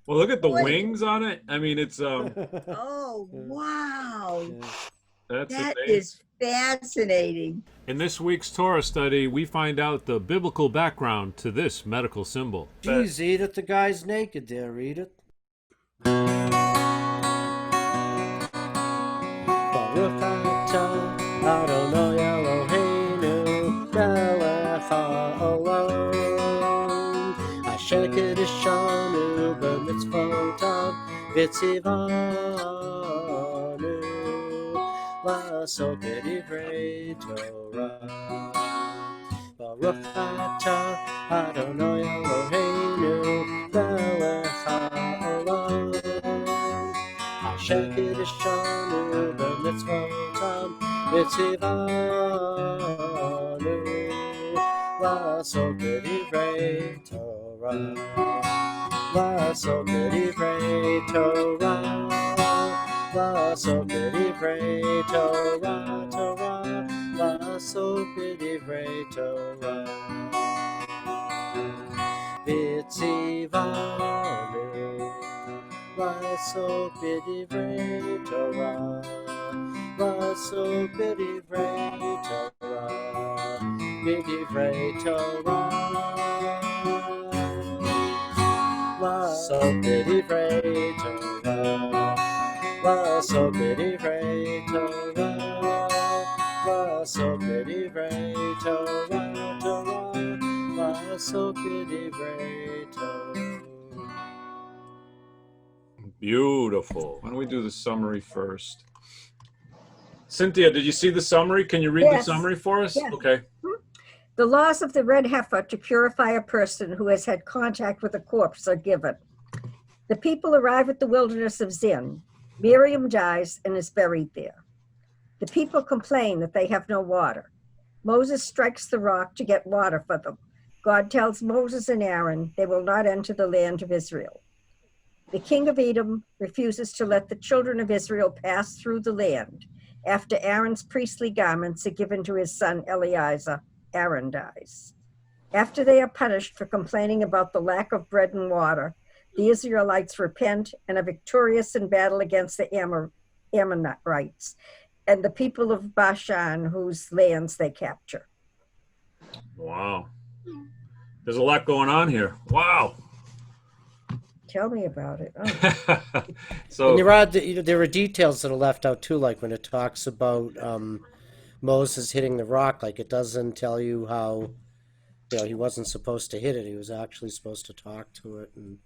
Well, look at the Boy, wings on it. I mean, it's oh, wow. Yeah. that's That amazing. is fascinating. In this week's Torah study, we find out the biblical background to this medical symbol. Geez, Edith, the guy's naked there, Edith. Baruch atah Adonai Eloheinu melech haolam asher kiddushanu b'mitzvotav v'tzivanu לעשות כדברי תורה. Baruch atah Adonai Eloheinu melech haolam asher kiddushanu b'mitzvotav v'tzivanu לעשות כדברי תורה. לעשות כדברי תורה. לעשות כדברי תורה. תורה. לעשות כדברי תורה. וציוונו לעשות כדברי תורה. לעשות כדברי תורה. כדברי תורה. לעשות כדברי תורה. לעשות כדברי תורה. לעשות כדברי תורה. תורה. לעשות כדברי תורה. Beautiful. Why don't we do the summary first? Cynthia, did you see the summary? Can you read the Yes. summary for us? Yes. Okay. The laws of the Red Heifer to purify a person who has had contact with a corpse are given. The people arrive at the wilderness of Zin. Miriam dies and is buried there. The people complain that they have no water. Moses strikes the rock to get water for them. God tells Moses and Aaron they will not enter the land of Israel. The king of Edom refuses to let the children of Israel pass through the land. After Aaron's priestly garments are given to his son Eleazar, Aaron dies. After they are punished for complaining about the lack of bread and water, the Israelites repent and are victorious in battle against the Ammonites and the people of Bashan, whose lands they capture. Wow. There's a lot going on here. Wow. Tell me about it. Oh. So And there are details that are left out too, like when it talks about Moses hitting the rock, like it doesn't tell you how, he wasn't supposed to hit it. He was actually supposed to talk to it, and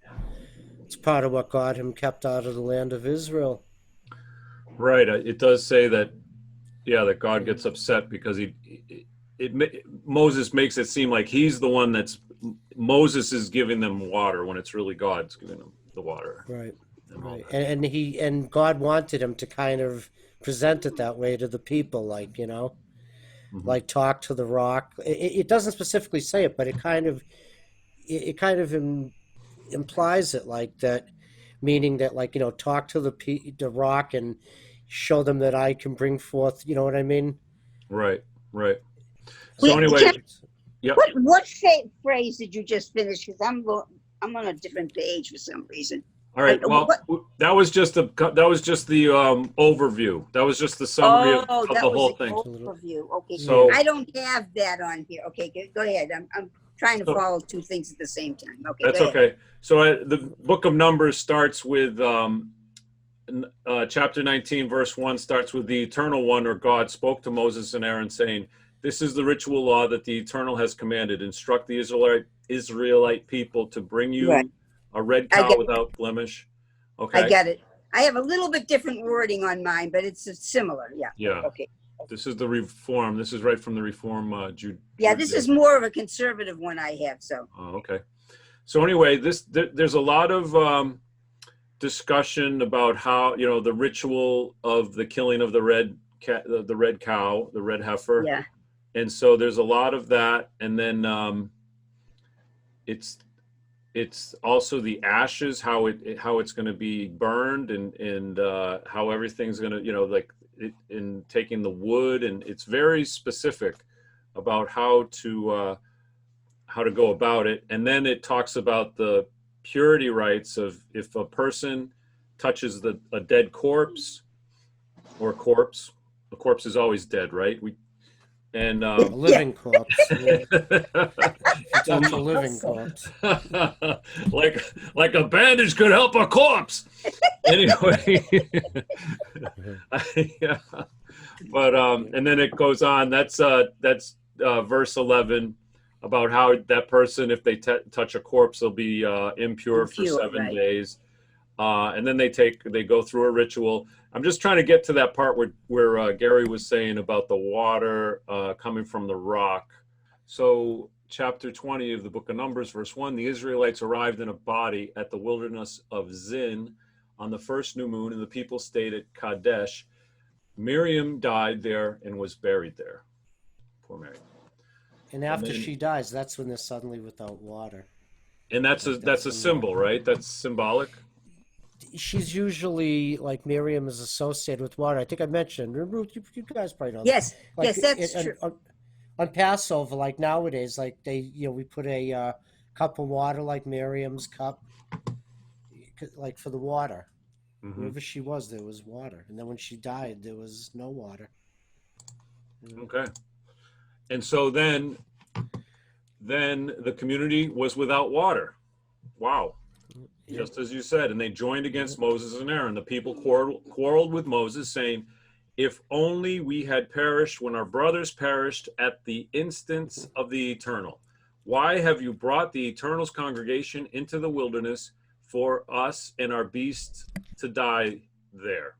it's part of what got him kept out of the land of Israel. right, it does say that, that God gets upset because Moses makes it seem like he's the one Moses is giving them water when it's really God's giving them the water. Right. And all Right. that. And God wanted him to kind of present it that way to the people, like, Mhm. like talk to the rock. It doesn't specifically say it, but it kind of implies it, like that, meaning that, like, talk to the rock and show them that I can bring forth. You know what I mean? Right, right. So Wait, anyway, Jeff, yep. what phrase did you just finish? Because I'm on a different page for some reason. All right. Well, that was just the overview. That was just the summary of that the was whole the thing. overview. Okay, So- I don't have that on here. Okay, go ahead. I'm trying to So- follow two things at the same time. Okay, That's go ahead. okay. So the book of Numbers starts with chapter 19, verse 1 starts with the Eternal One, or God, spoke to Moses and Aaron, saying, "This is the ritual law that the Eternal has commanded. Instruct the Israelite people to bring you Right. a red I cow get without blemish." Okay. I get it. I have a little bit different wording on mine, but it's similar. Yeah. Yeah. Okay. This is the Reform. This is right from the Reform. Yeah, this is more of a conservative one I have. So. Oh, okay. So anyway, there's a lot of discussion about how, the ritual of the killing of the red cow, the red heifer. Yeah. And so there's a lot of that, and then it's also the ashes, how it's going to be burned, and how everything's going to, in taking the wood, and it's very specific about how to go about it. And then it talks about the purity rites of if a person touches a dead corpse or corpse, the corpse is always dead, right? And A Yeah. living corpse. Yeah. If you touch a living Also, corpse. like a bandage could help a corpse. Anyway, yeah. But and then it goes on. That's verse 11 about how that person, if they touch a corpse, they'll be impure for Impure, 7 days. And then they go through a ritual. I'm just trying to get to that part where Gary was saying about the water coming from the rock. So chapter 20 of the book of Numbers, verse 1, the Israelites arrived in a body at the wilderness of Zin on the first new moon, and the people stayed at Kadesh. Miriam died there and was buried there. Poor Mary. And after she dies, that's when they're suddenly without water. And that's a symbol, right? That's symbolic. She's usually, like, Miriam is associated with water. I think I mentioned, Ruth, you guys probably know. yes, Like, yes, that's true. On Passover, like nowadays, like we put a cup of water, like Miriam's cup, like for the water. Mm-hmm. Wherever she was, there was water. And then when she died, there was no water. Okay. And so then the community was without water. Wow. Just as you said. And they joined against Moses and Aaron. The people quarreled with Moses, saying, if only we had perished when our brothers perished at the instance of the Eternal. Why have you brought the Eternal's congregation into the wilderness for us and our beasts to die there?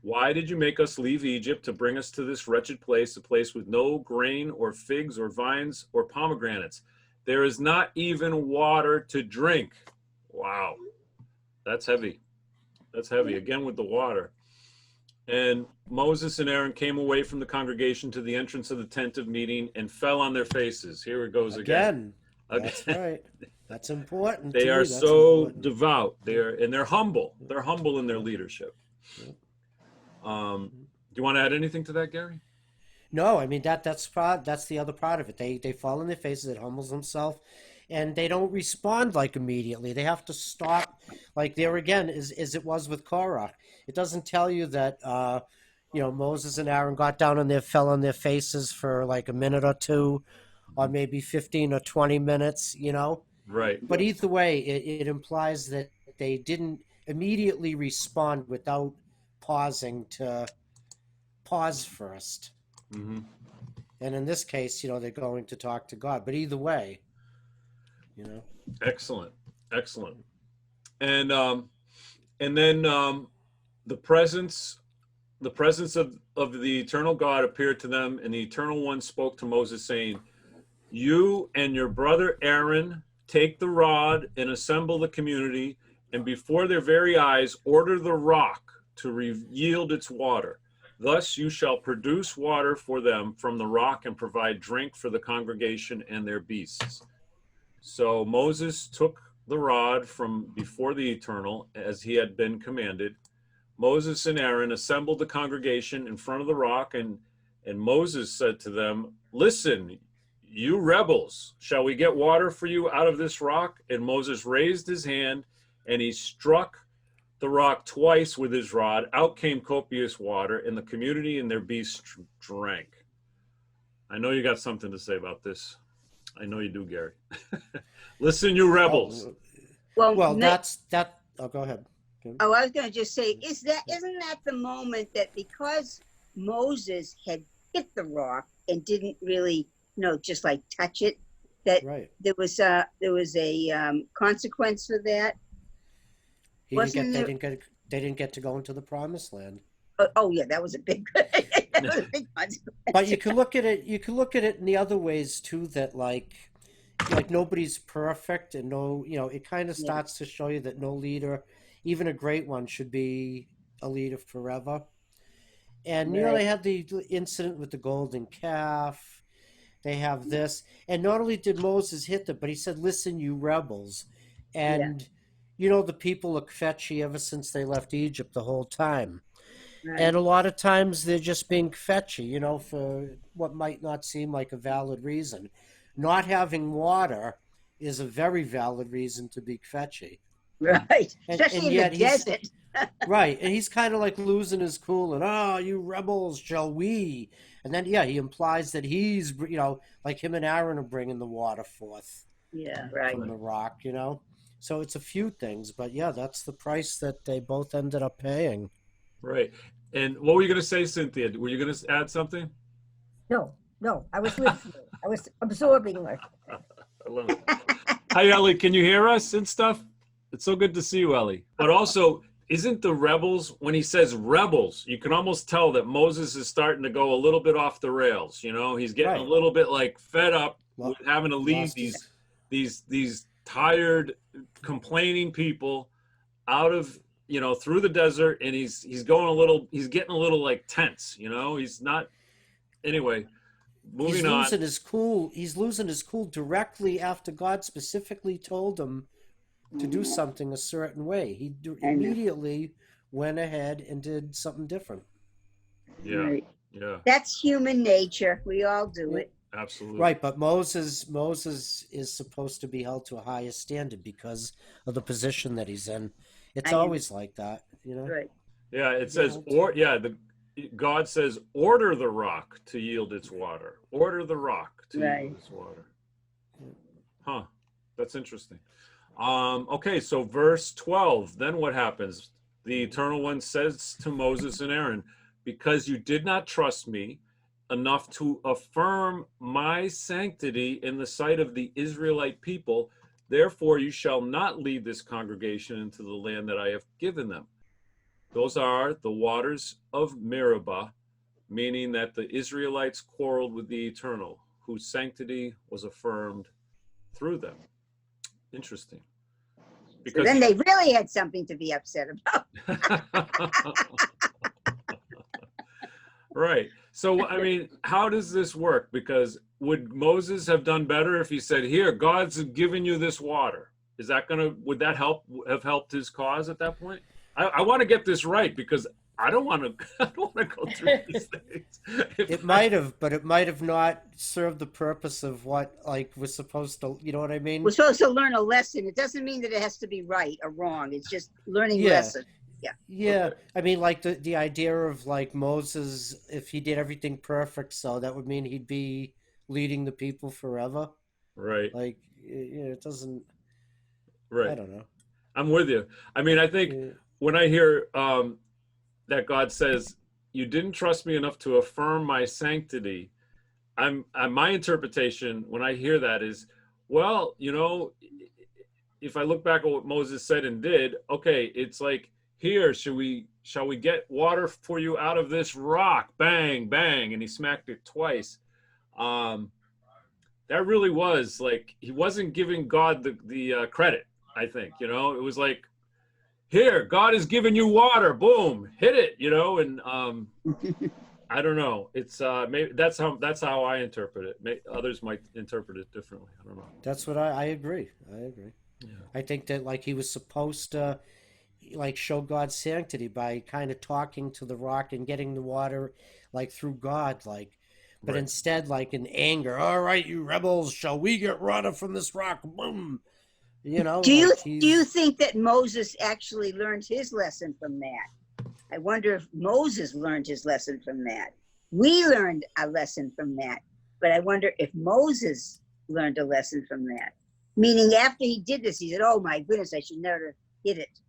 Why did you make us leave Egypt to bring us to this wretched place, a place with no grain or figs or vines or pomegranates? There is not even water to drink. Wow. That's heavy. That's heavy. Again with the water. And Moses and Aaron came away from the congregation to the entrance of the tent of meeting and fell on their faces. Here it goes again. That's right. That's important. They are so devout. They're humble. They're humble in their leadership. Do you want to add anything to that, Gary? No, I mean that's the other part of it. They fall on their faces. It humbles themselves, and they don't respond like immediately. They have to stop. Like there again, as it was with Korah. It doesn't tell you that Moses and Aaron got down and fell on their faces for like a minute or two, or maybe 15 or 20 minutes. Right. But either way, it implies that they didn't immediately respond without pausing to pause first. Mm-hmm. And in this case, they're going to talk to God. But either way, Excellent. And then the presence of the eternal God appeared to them, and the Eternal One spoke to Moses, saying, you and your brother Aaron take the rod and assemble the community, and before their very eyes order the rock to yield its water. Thus you shall produce water for them from the rock and provide drink for the congregation and their beasts. So Moses took the rod from before the Eternal, as he had been commanded. Moses and Aaron assembled the congregation in front of the rock, and Moses said to them, listen, you rebels, shall we get water for you out of this rock? And Moses raised his hand, and he struck the rock twice with his rod. Out came copious water, and the community and their beasts drank. I know you got something to say about this. I know you do, Gary. Listen, you rebels. Well, that's that. Oh, go ahead. Oh, I was going to just say, isn't that the moment that because Moses had hit the rock and didn't really, just like touch it, that right. there was a consequence for that? They didn't get to go into the promised land. Oh yeah, that was a big consequence. But you can look at it. You can look at it in the other ways too. That like nobody's perfect, and it kind of starts to show you that no leader, even a great one, should be a leader forever. And they had the incident with the golden calf. They have this, and not only did Moses hit them, but he said, "Listen, you rebels," and the people look fetchy ever since they left Egypt the whole time. Right. And a lot of times they're just being fetchy, for what might not seem like a valid reason. Not having water is a very valid reason to be kvetchy. Right. And Especially in yet the he's desert. right, and he's kind of like losing his cool and you rebels, shall we? And then he implies that he's like him and Aaron are bringing the water forth Yeah, right. from the rock. So it's a few things, but that's the price that they both ended up paying. Right. And what were you going to say, Cynthia? Were you going to add something? No, I was listening. I was absorbing what. I love it. Hi, Ellie. Can you hear us and stuff? It's so good to see you, Ellie. But also, isn't the rebels, when he says rebels, you can almost tell that Moses is starting to go a little bit off the rails. He's getting a little bit like fed up with having to lead these tired, complaining people out of through the desert, and he's getting a little like tense. He's not. Anyway, moving on. He's losing his cool directly after God specifically told him to do something a certain way. He immediately went ahead and did something different. Yeah, right. Yeah. That's human nature. We all do it. Absolutely. Right, but Moses is supposed to be held to a higher standard because of the position that he's in. It's always like that, Right. Yeah, it says, God says, order the rock to yield its water. Order the rock to yield its water. Huh. That's interesting. Okay, so verse 12, then what happens? The Eternal One says to Moses and Aaron, because you did not trust me enough to affirm my sanctity in the sight of the Israelite people, therefore you shall not lead this congregation into the land that I have given them. Those are the waters of Meribah, meaning that the Israelites quarreled with the Eternal, whose sanctity was affirmed through them. Interesting. Because so then they really had something to be upset about. Right. So, I mean, how does this work? Because would Moses have done better if he said, here, God's given you this water? Would that have helped his cause at that point? I want to get this right because I don't want to go through these things. It might have, but it might have not served the purpose of what we're supposed to, you know what I mean? We're supposed to learn a lesson. It doesn't mean that it has to be right or wrong. It's just learning lesson. Yeah. Okay. I mean, like the idea of like Moses, if he did everything perfect, so that would mean he'd be leading the people forever. Right. Like, it doesn't. Right. I don't know. I'm with you. I mean, I think when I hear that God says, you didn't trust me enough to affirm my sanctity, my interpretation when I hear that is, well, if I look back at what Moses said and did, okay, it's like, here, shall we get water for you out of this rock? Bang, bang. And he smacked it twice. That really was like, he wasn't giving God the credit, I think, it was like, here, God has given you water, boom, hit it, and I don't know. It's maybe that's how I interpret it. Others might interpret it differently. I don't know. That's what I agree. Yeah. I think that like he was supposed to like show God's sanctity by kind of talking to the rock and getting the water like through God, but instead like in anger, all right, you rebels, shall we get water from this rock? Boom. Do you think that Moses actually learned his lesson from that? I wonder if Moses learned his lesson from that. We learned a lesson from that, but I wonder if Moses learned a lesson from that. Meaning after he did this, he said, oh my goodness, I should never hit it.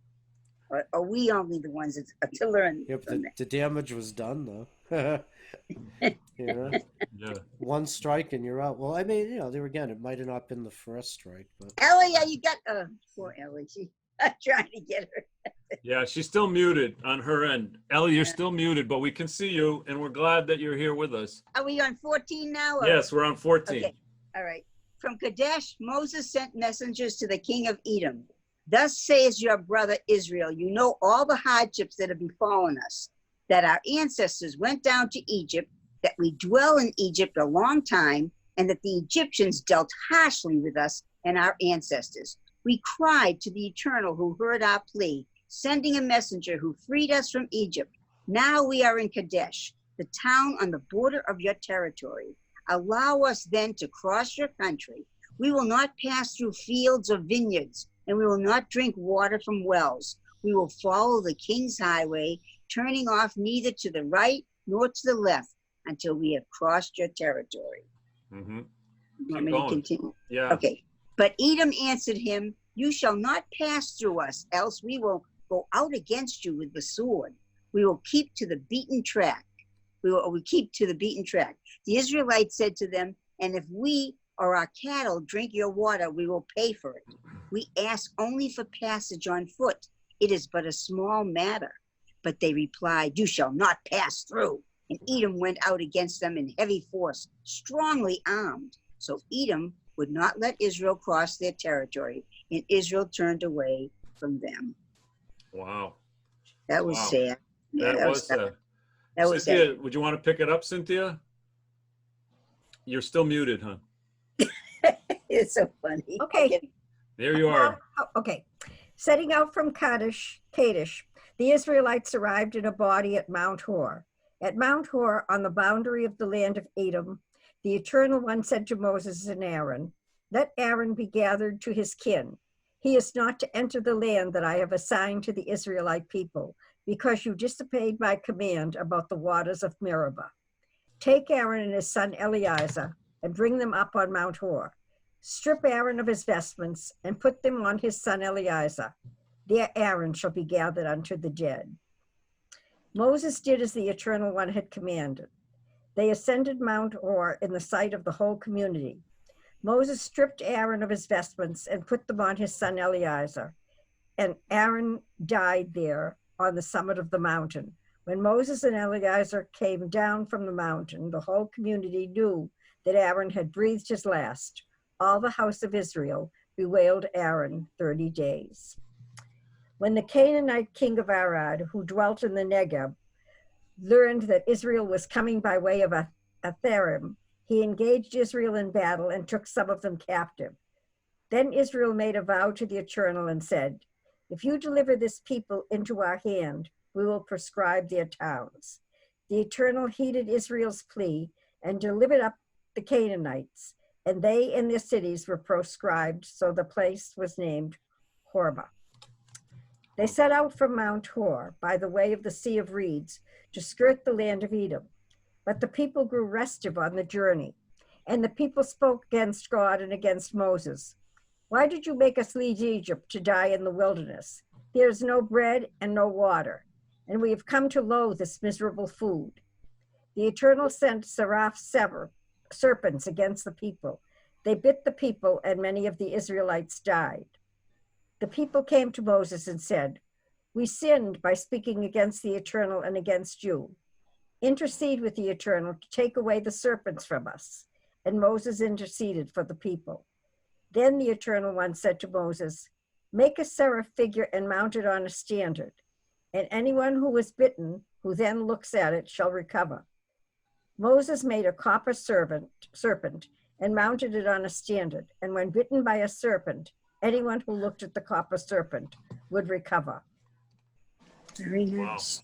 Or are we only the ones to learn from that? The damage was done though. Yeah. One strike and you're out. Well, I mean, there again, it might have not been the first strike, but Ellie, you got poor Ellie. She's trying to get her. Yeah, she's still muted on her end. Ellie, you're still muted, but we can see you, and we're glad that you're here with us. Are we on 14 now? Or? Yes, we're on 14. Okay. All right. From Kadesh, Moses sent messengers to the king of Edom. Thus says your brother Israel, you know all the hardships that have befallen us, that our ancestors went down to Egypt, that we dwell in Egypt a long time, and that the Egyptians dealt harshly with us and our ancestors. We cried to the Eternal who heard our plea, sending a messenger who freed us from Egypt. Now we are in Kadesh, the town on the border of your territory. Allow us then to cross your country. We will not pass through fields or vineyards, and we will not drink water from wells. We will follow the king's highway, turning off neither to the right nor to the left until we have crossed your territory. Mm-hmm. You want me to continue? Yeah. Okay. But Edom answered him, you shall not pass through us, else we will go out against you with the sword. We will keep to the beaten track. We keep to the beaten track. The Israelites said to them, and if we or our cattle drink your water, we will pay for it. We ask only for passage on foot. It is but a small matter. But they replied, you shall not pass through. And Edom went out against them in heavy force, strongly armed. So Edom would not let Israel cross their territory, and Israel turned away from them. Wow. That was sad. Yeah, That was sad. That was Cynthia, sad. would you want to pick it up, Cynthia? You're still muted, huh? It's so funny. Okay. There you are. Okay. Setting out from Kadesh, the Israelites arrived in a body at Mount Hor. At Mount Hor, on the boundary of the land of Edom, the Eternal One said to Moses and Aaron, let Aaron be gathered to his kin. He is not to enter the land that I have assigned to the Israelite people, because you disobeyed my command about the waters of Meribah. Take Aaron and his son Eleazar and bring them up on Mount Hor. Strip Aaron of his vestments and put them on his son Eleazar. There Aaron shall be gathered unto the dead. Moses did as the Eternal One had commanded. They ascended Mount Hor in the sight of the whole community. Moses stripped Aaron of his vestments and put them on his son Eleazar, and Aaron died there on the summit of the mountain. When Moses and Eleazar came down from the mountain, the whole community knew that Aaron had breathed his last. All the house of Israel bewailed Aaron 30 days. When the Canaanite king of Arad, who dwelt in the Negev, learned that Israel was coming by way of Atharim, he engaged Israel in battle and took some of them captive. Then Israel made a vow to the Eternal and said, if you deliver this people into our hand, we will prescribe their towns. The Eternal heeded Israel's plea and delivered up the Canaanites, and they and their cities were proscribed, so the place was named Hormah. They set out from Mount Hor by the way of the Sea of Reeds to skirt the land of Edom. But the people grew restive on the journey, and the people spoke against God and against Moses. Why did you make us leave Egypt to die in the wilderness? There is no bread and no water, and we have come to loathe this miserable food. The Eternal sent seraph serpents against the people. They bit the people, and many of the Israelites died. The people came to Moses and said, we sinned by speaking against the Eternal and against you. Intercede with the Eternal to take away the serpents from us. And Moses interceded for the people. Then the Eternal One said to Moses, make a seraph figure and mount it on a standard, and anyone who was bitten, who then looks at it, shall recover. Moses made a copper serpent and mounted it on a standard, and when bitten by a serpent, anyone who looked at the copper serpent would recover. Very nice.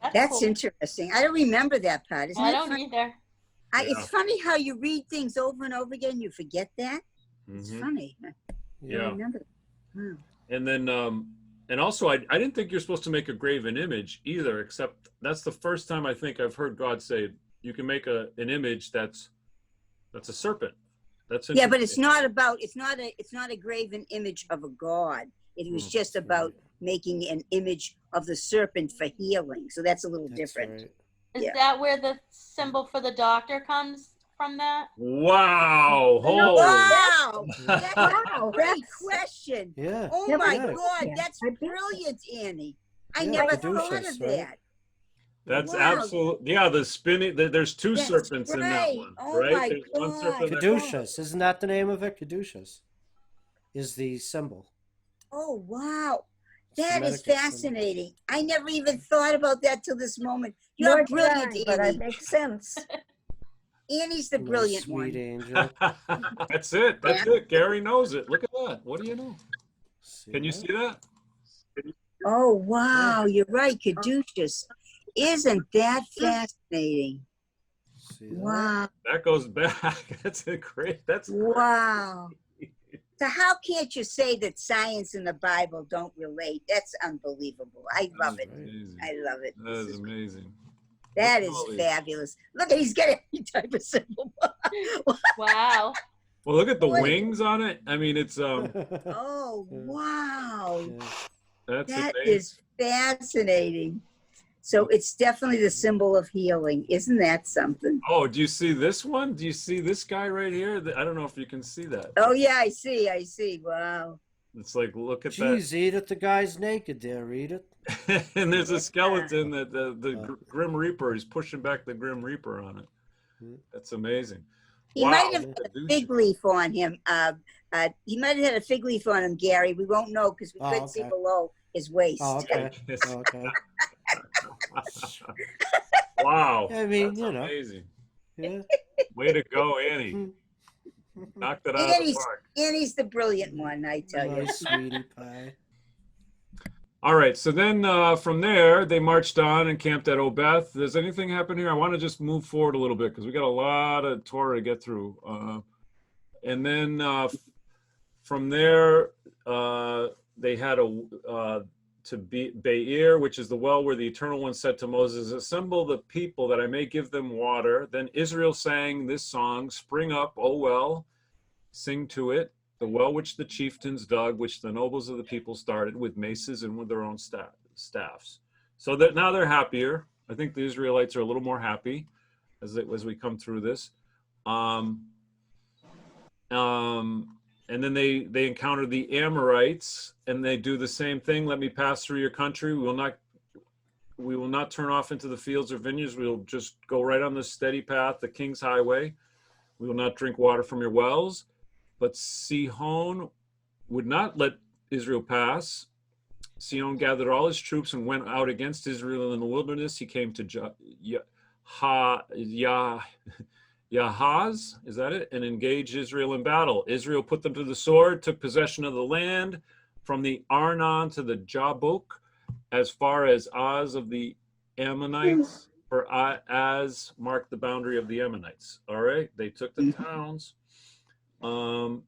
Wow. That's cool. interesting. I don't remember that part. Isn't I it don't funny? either. It's funny how you read things over and over again. You forget that. It's Mhm. funny. I Yeah. don't remember that. Wow. And then, and also, I didn't think you're supposed to make a graven image either, except that's the first time I think I've heard God say you can make an image that's a serpent. That's Yeah, but it's interesting. not a graven image of a god. It was Mm. just about making an image of the serpent for healing. So that's a little That's different. right. Is Yeah. that where the symbol for the doctor comes from that? Wow! No, Holy! Wow, that's a Wow, great that's- question. Yeah. Oh Never my yeah. God, Yeah, that's I bet. brilliant, Annie. I Yeah, never caduceus, thought of right? that. That's Wow. absolute. Yeah, the spinning. There's two That's serpents in that right. one, Oh right? my There's one God. serpent. That, Caduceus, isn't that the name of it? Caduceus is the symbol. Oh, wow. It's the That is medical symbol. fascinating. I never even thought about that till this moment. Nor You're did brilliant, I, but Annie. it makes sense. Annie's the My brilliant sweet one. angel. That's it. That's it. Gary knows it. Look at that. What do you know? Can you that? see that? Oh, wow. You're right, caduceus. Isn't that fascinating? See that? Wow. That goes back. That's a great. That's Wow. So how can't you say that science and the Bible don't relate? That's unbelievable. I love it. amazing. I love it. That is amazing. That Look at is all these. fabulous. Look at he's got every type of symbol. Wow. Well, look at the Boy. wings on it. I mean, it's Oh wow. Yeah. that's That amazing. is fascinating. So it's definitely the symbol of healing. Isn't that something? Oh, do you see this one? Do you see this guy right here? I don't know if you can see that. Oh yeah, I see. I see. Wow. It's like, look at Jeez, Edith, the guy's naked there, Edith. that. And there's Yeah. a skeleton that the Grim Reaper is pushing back the Grim Reaper on it. Hmm. That's amazing. He Wow. might have had a fig leaf on him. He might have had a fig leaf on him, Gary. We won't know because we Oh, couldn't see okay. below his waist. Oh, okay. Oh, okay. Wow. I mean, That's you know. amazing. Yeah. Way to go, Annie. Knocked it out of the Annie's, park. Annie's the brilliant one, I tell you. Nice sweetie pie. All right, so then from there, they marched on and camped at Obeth. Does anything happen here? I want to just move forward a little bit because we got a lot of Torah to get through. And then from there, they had to Be'er, which is the well where the Eternal One said to Moses, assemble the people that I may give them water. Then Israel sang this song, spring up, O well, sing to it. The well which the chieftains dug, which the nobles of the people started with maces and with their own staffs. So that now they're happier. I think the Israelites are a little more happy as we come through this. And then they encounter the Amorites, and they do the same thing. Let me pass through your country. We will not turn off into the fields or vineyards. We will just go right on the steady path, the King's Highway. We will not drink water from your wells. But Sihon would not let Israel pass. Sihon gathered all his troops and went out against Israel in the wilderness. He came to Yahaz, is that it? And engaged Israel in battle. Israel put them to the sword, took possession of the land from the Arnon to the Jabok, as far as Az of the Ammonites, for Az marked the boundary of the Ammonites. All right, they took the towns. Now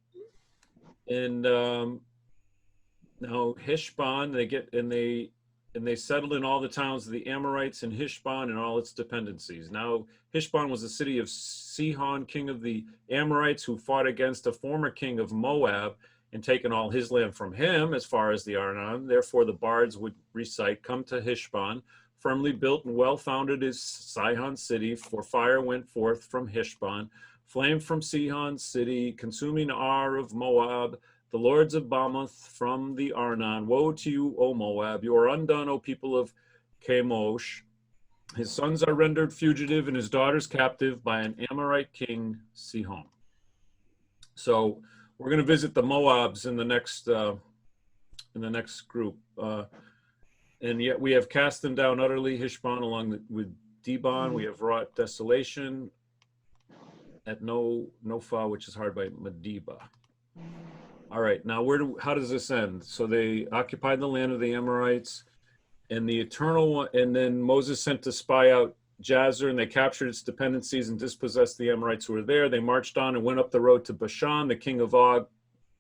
Heshbon, they settled in all the towns of the Amorites and Heshbon and all its dependencies. Now Heshbon was the city of Sihon, king of the Amorites, who fought against a former king of Moab and taken all his land from him as far as the Arnon. Therefore the bards would recite, come to Heshbon, firmly built and well-founded is Sihon city, for fire went forth from Heshbon, flame from Sihon city, consuming Ar of Moab, the lords of Bamoth from the Arnon. Woe to you, O Moab! You are undone, O people of Chemosh. His sons are rendered fugitive and his daughters captive by an Amorite king, Sihon. So we're going to visit the Moabs in the next group. And yet we have cast them down utterly, Heshbon, along with Dibon. We have wrought desolation at Nophah, which is hard by Medeba. All right, now how does this end? So they occupied the land of the Amorites, and the Eternal One, and then Moses sent to spy out Jazer, and they captured its dependencies and dispossessed the Amorites who were there. They marched on and went up the road to Bashan. The king of Og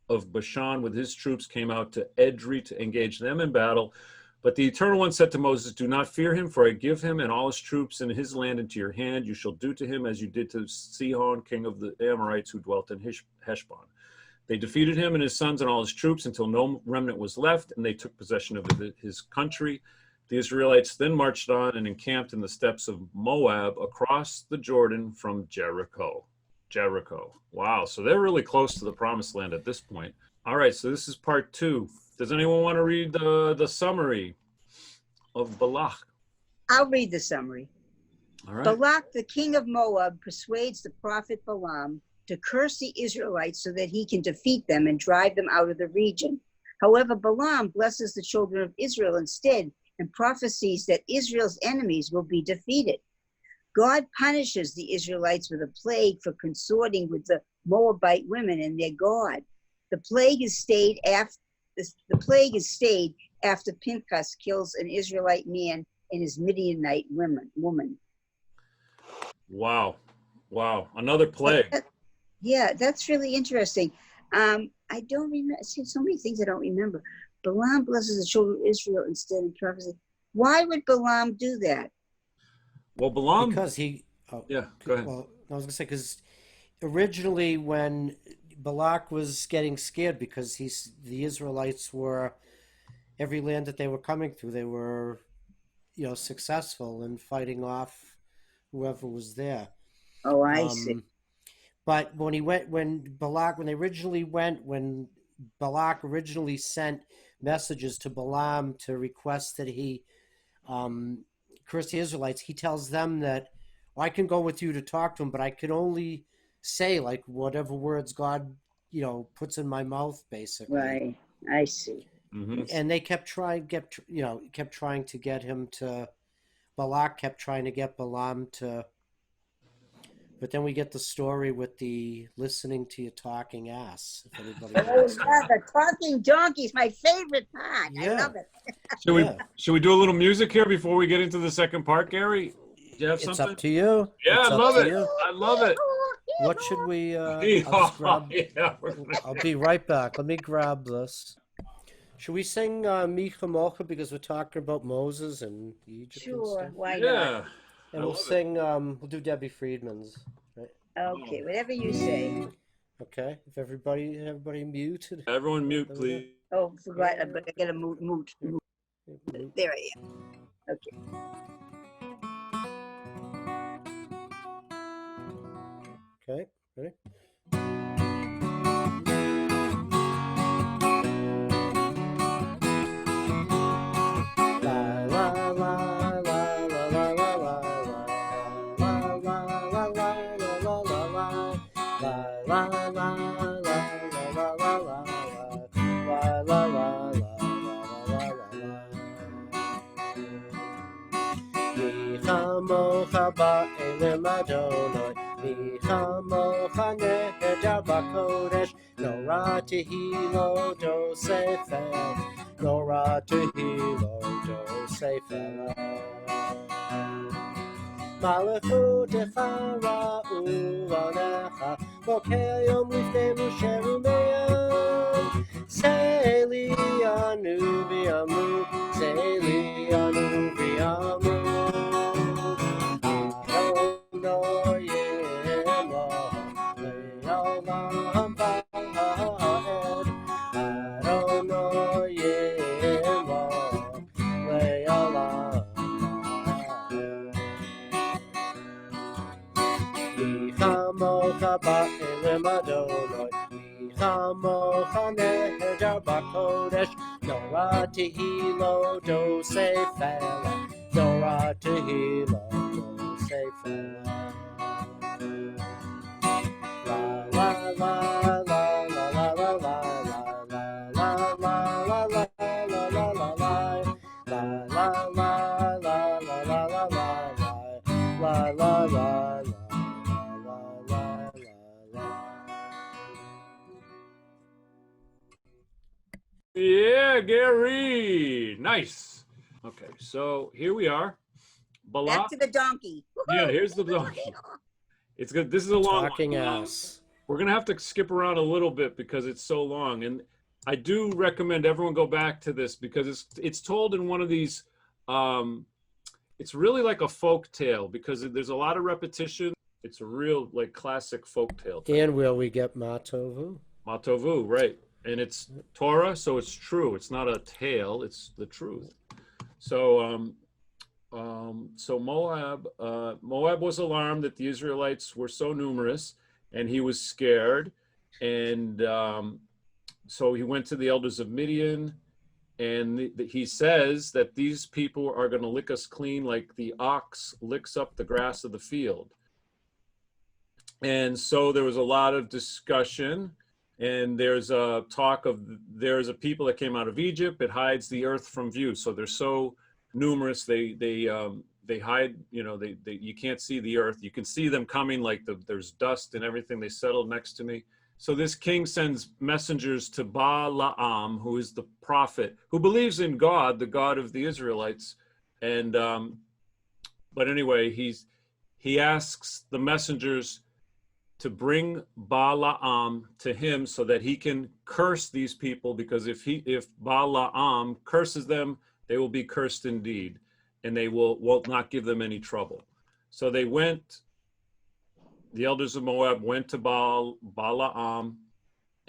of Bashan with his troops came out to Edrei to engage them in battle. But the Eternal One said to Moses, do not fear him, for I give him and all his troops and his land into your hand. You shall do to him as you did to Sihon, king of the Amorites, who dwelt in Heshbon. They defeated him and his sons and all his troops until no remnant was left, and they took possession of his country. The Israelites then marched on and encamped in the steppes of Moab across the Jordan from Jericho. Wow, so they're really close to the promised land at this point. All right, so this is part 2. Does anyone want to read the summary of Balak? I'll read the summary. All right. Balak, the king of Moab, persuades the prophet Balaam to curse the Israelites so that he can defeat them and drive them out of the region. However, Balaam blesses the children of Israel instead and prophesies that Israel's enemies will be defeated. God punishes the Israelites with a plague for consorting with the Moabite women and their god. The plague is stayed after Pinchas kills an Israelite man and his Midianite woman. Wow. Wow, another plague. Yeah, that's really interesting. I don't remember. See, so many things I don't remember. Balaam blesses the children of Israel instead of prophecy. Why would Balaam do that? Well, Balaam. Because he, oh, Yeah, go ahead. well, I was gonna say because originally when Balak was getting scared because the Israelites were every land that they were coming through, they were, successful in fighting off whoever was there. Oh, I see. But when Balak originally sent messages to Balaam to request that he curse the Israelites, he tells them that, I can go with you to talk to him, but I can only say like whatever words God, puts in my mouth, basically. Right. I see. Mhm. And they kept trying to get him to. Balak kept trying to get Balaam to. But then we get the story with the listening to your talking ass. If anybody Oh, wants yeah, the talking donkey's my favorite part. I Yeah. love it. Should we do a little music here before we get into the second part, Gary? Do you have It's something? up to you. Yeah, It's I up love to it. you. I love it. What should we? I'll just grab. I'll be right back. Let me grab this. Should we sing Micha Mocha because we're talking about Moses and Egypt and Sure. stuff? Why not? Yeah. And I we'll love it. sing. We'll do Debbie Friedman's. Right? Okay, whatever you say. Okay. If everybody muted. Everyone mute, There we go. please. Oh, forgot. I gotta move. There I am. Okay. Okay. Ready? Nora tehilo do sefer, Nora tehilo do sefer. Malachu defara uvanecha, boker yom lifnei Moshe u'Miriam. Seili anu v'yamu, seili anu v'yamu. Adonai yemo le'olam va'ed. Adonai yemo le'olam va'ed. Michamocha ba'elem Adonai, Michamocha nehedar b'kodesh, Nora tehilo do sefer, Nora tehilo do sefer. La la la la la la la la la la la la la la la la la. La la la la la la la la la la la la. Yeah, Gary. Nice. Okay, so here we are. Back Balak. to the donkey. Yeah, here's the donkey. It's good. This is a long Talking one. ass. We're gonna have to skip around a little bit because it's so long, and I do recommend everyone go back to this because it's told in one of these. It's really like a folk tale because there's a lot of repetition. It's a real like classic folk tale. And where we get Matovu. Matovu, right? And it's Torah, so it's true. It's not a tale; it's the truth. So, so Moab was alarmed that the Israelites were so numerous, and he was scared, and so he went to the elders of Midian, and he says that these people are going to lick us clean like the ox licks up the grass of the field. And so there was a lot of discussion, and there's a talk of there's a people that came out of Egypt. It hides the earth from view, so they're so numerous they hide, you can't see the earth. You can see them coming like there's dust and everything. They settled next to me. So this king sends messengers to Balaam, who is the prophet who believes in God, the God of the Israelites. And but anyway, he asks the messengers to bring Balaam to him so that he can curse these people, because if Balaam curses them, they will be cursed indeed, and they will not give them any trouble. So they went, the elders of Moab went to Balaam,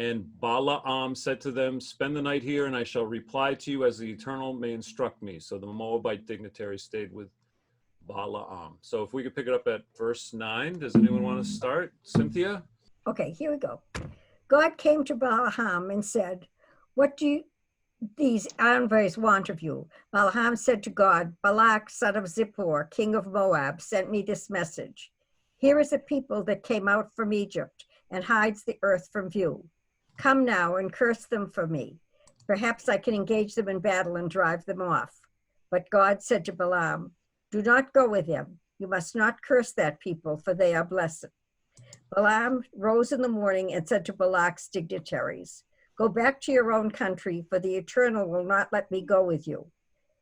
and Balaam said to them, "Spend the night here, and I shall reply to you as the Eternal may instruct me." So the Moabite dignitaries stayed with Balaam. So if we could pick it up at verse 9. Does anyone want to start? Cynthia? Okay, here we go. God came to Balaam and said, "What do these envoys want of you?" Balaam said to God, "Balak, son of Zippor, king of Moab, sent me this message. Here is a people that came out from Egypt and hides the earth from view. Come now and curse them for me. Perhaps I can engage them in battle and drive them off." But God said to Balaam, "Do not go with them. You must not curse that people, for they are blessed." Balaam rose in the morning and said to Balak's dignitaries, "Go back to your own country, for the Eternal will not let me go with you."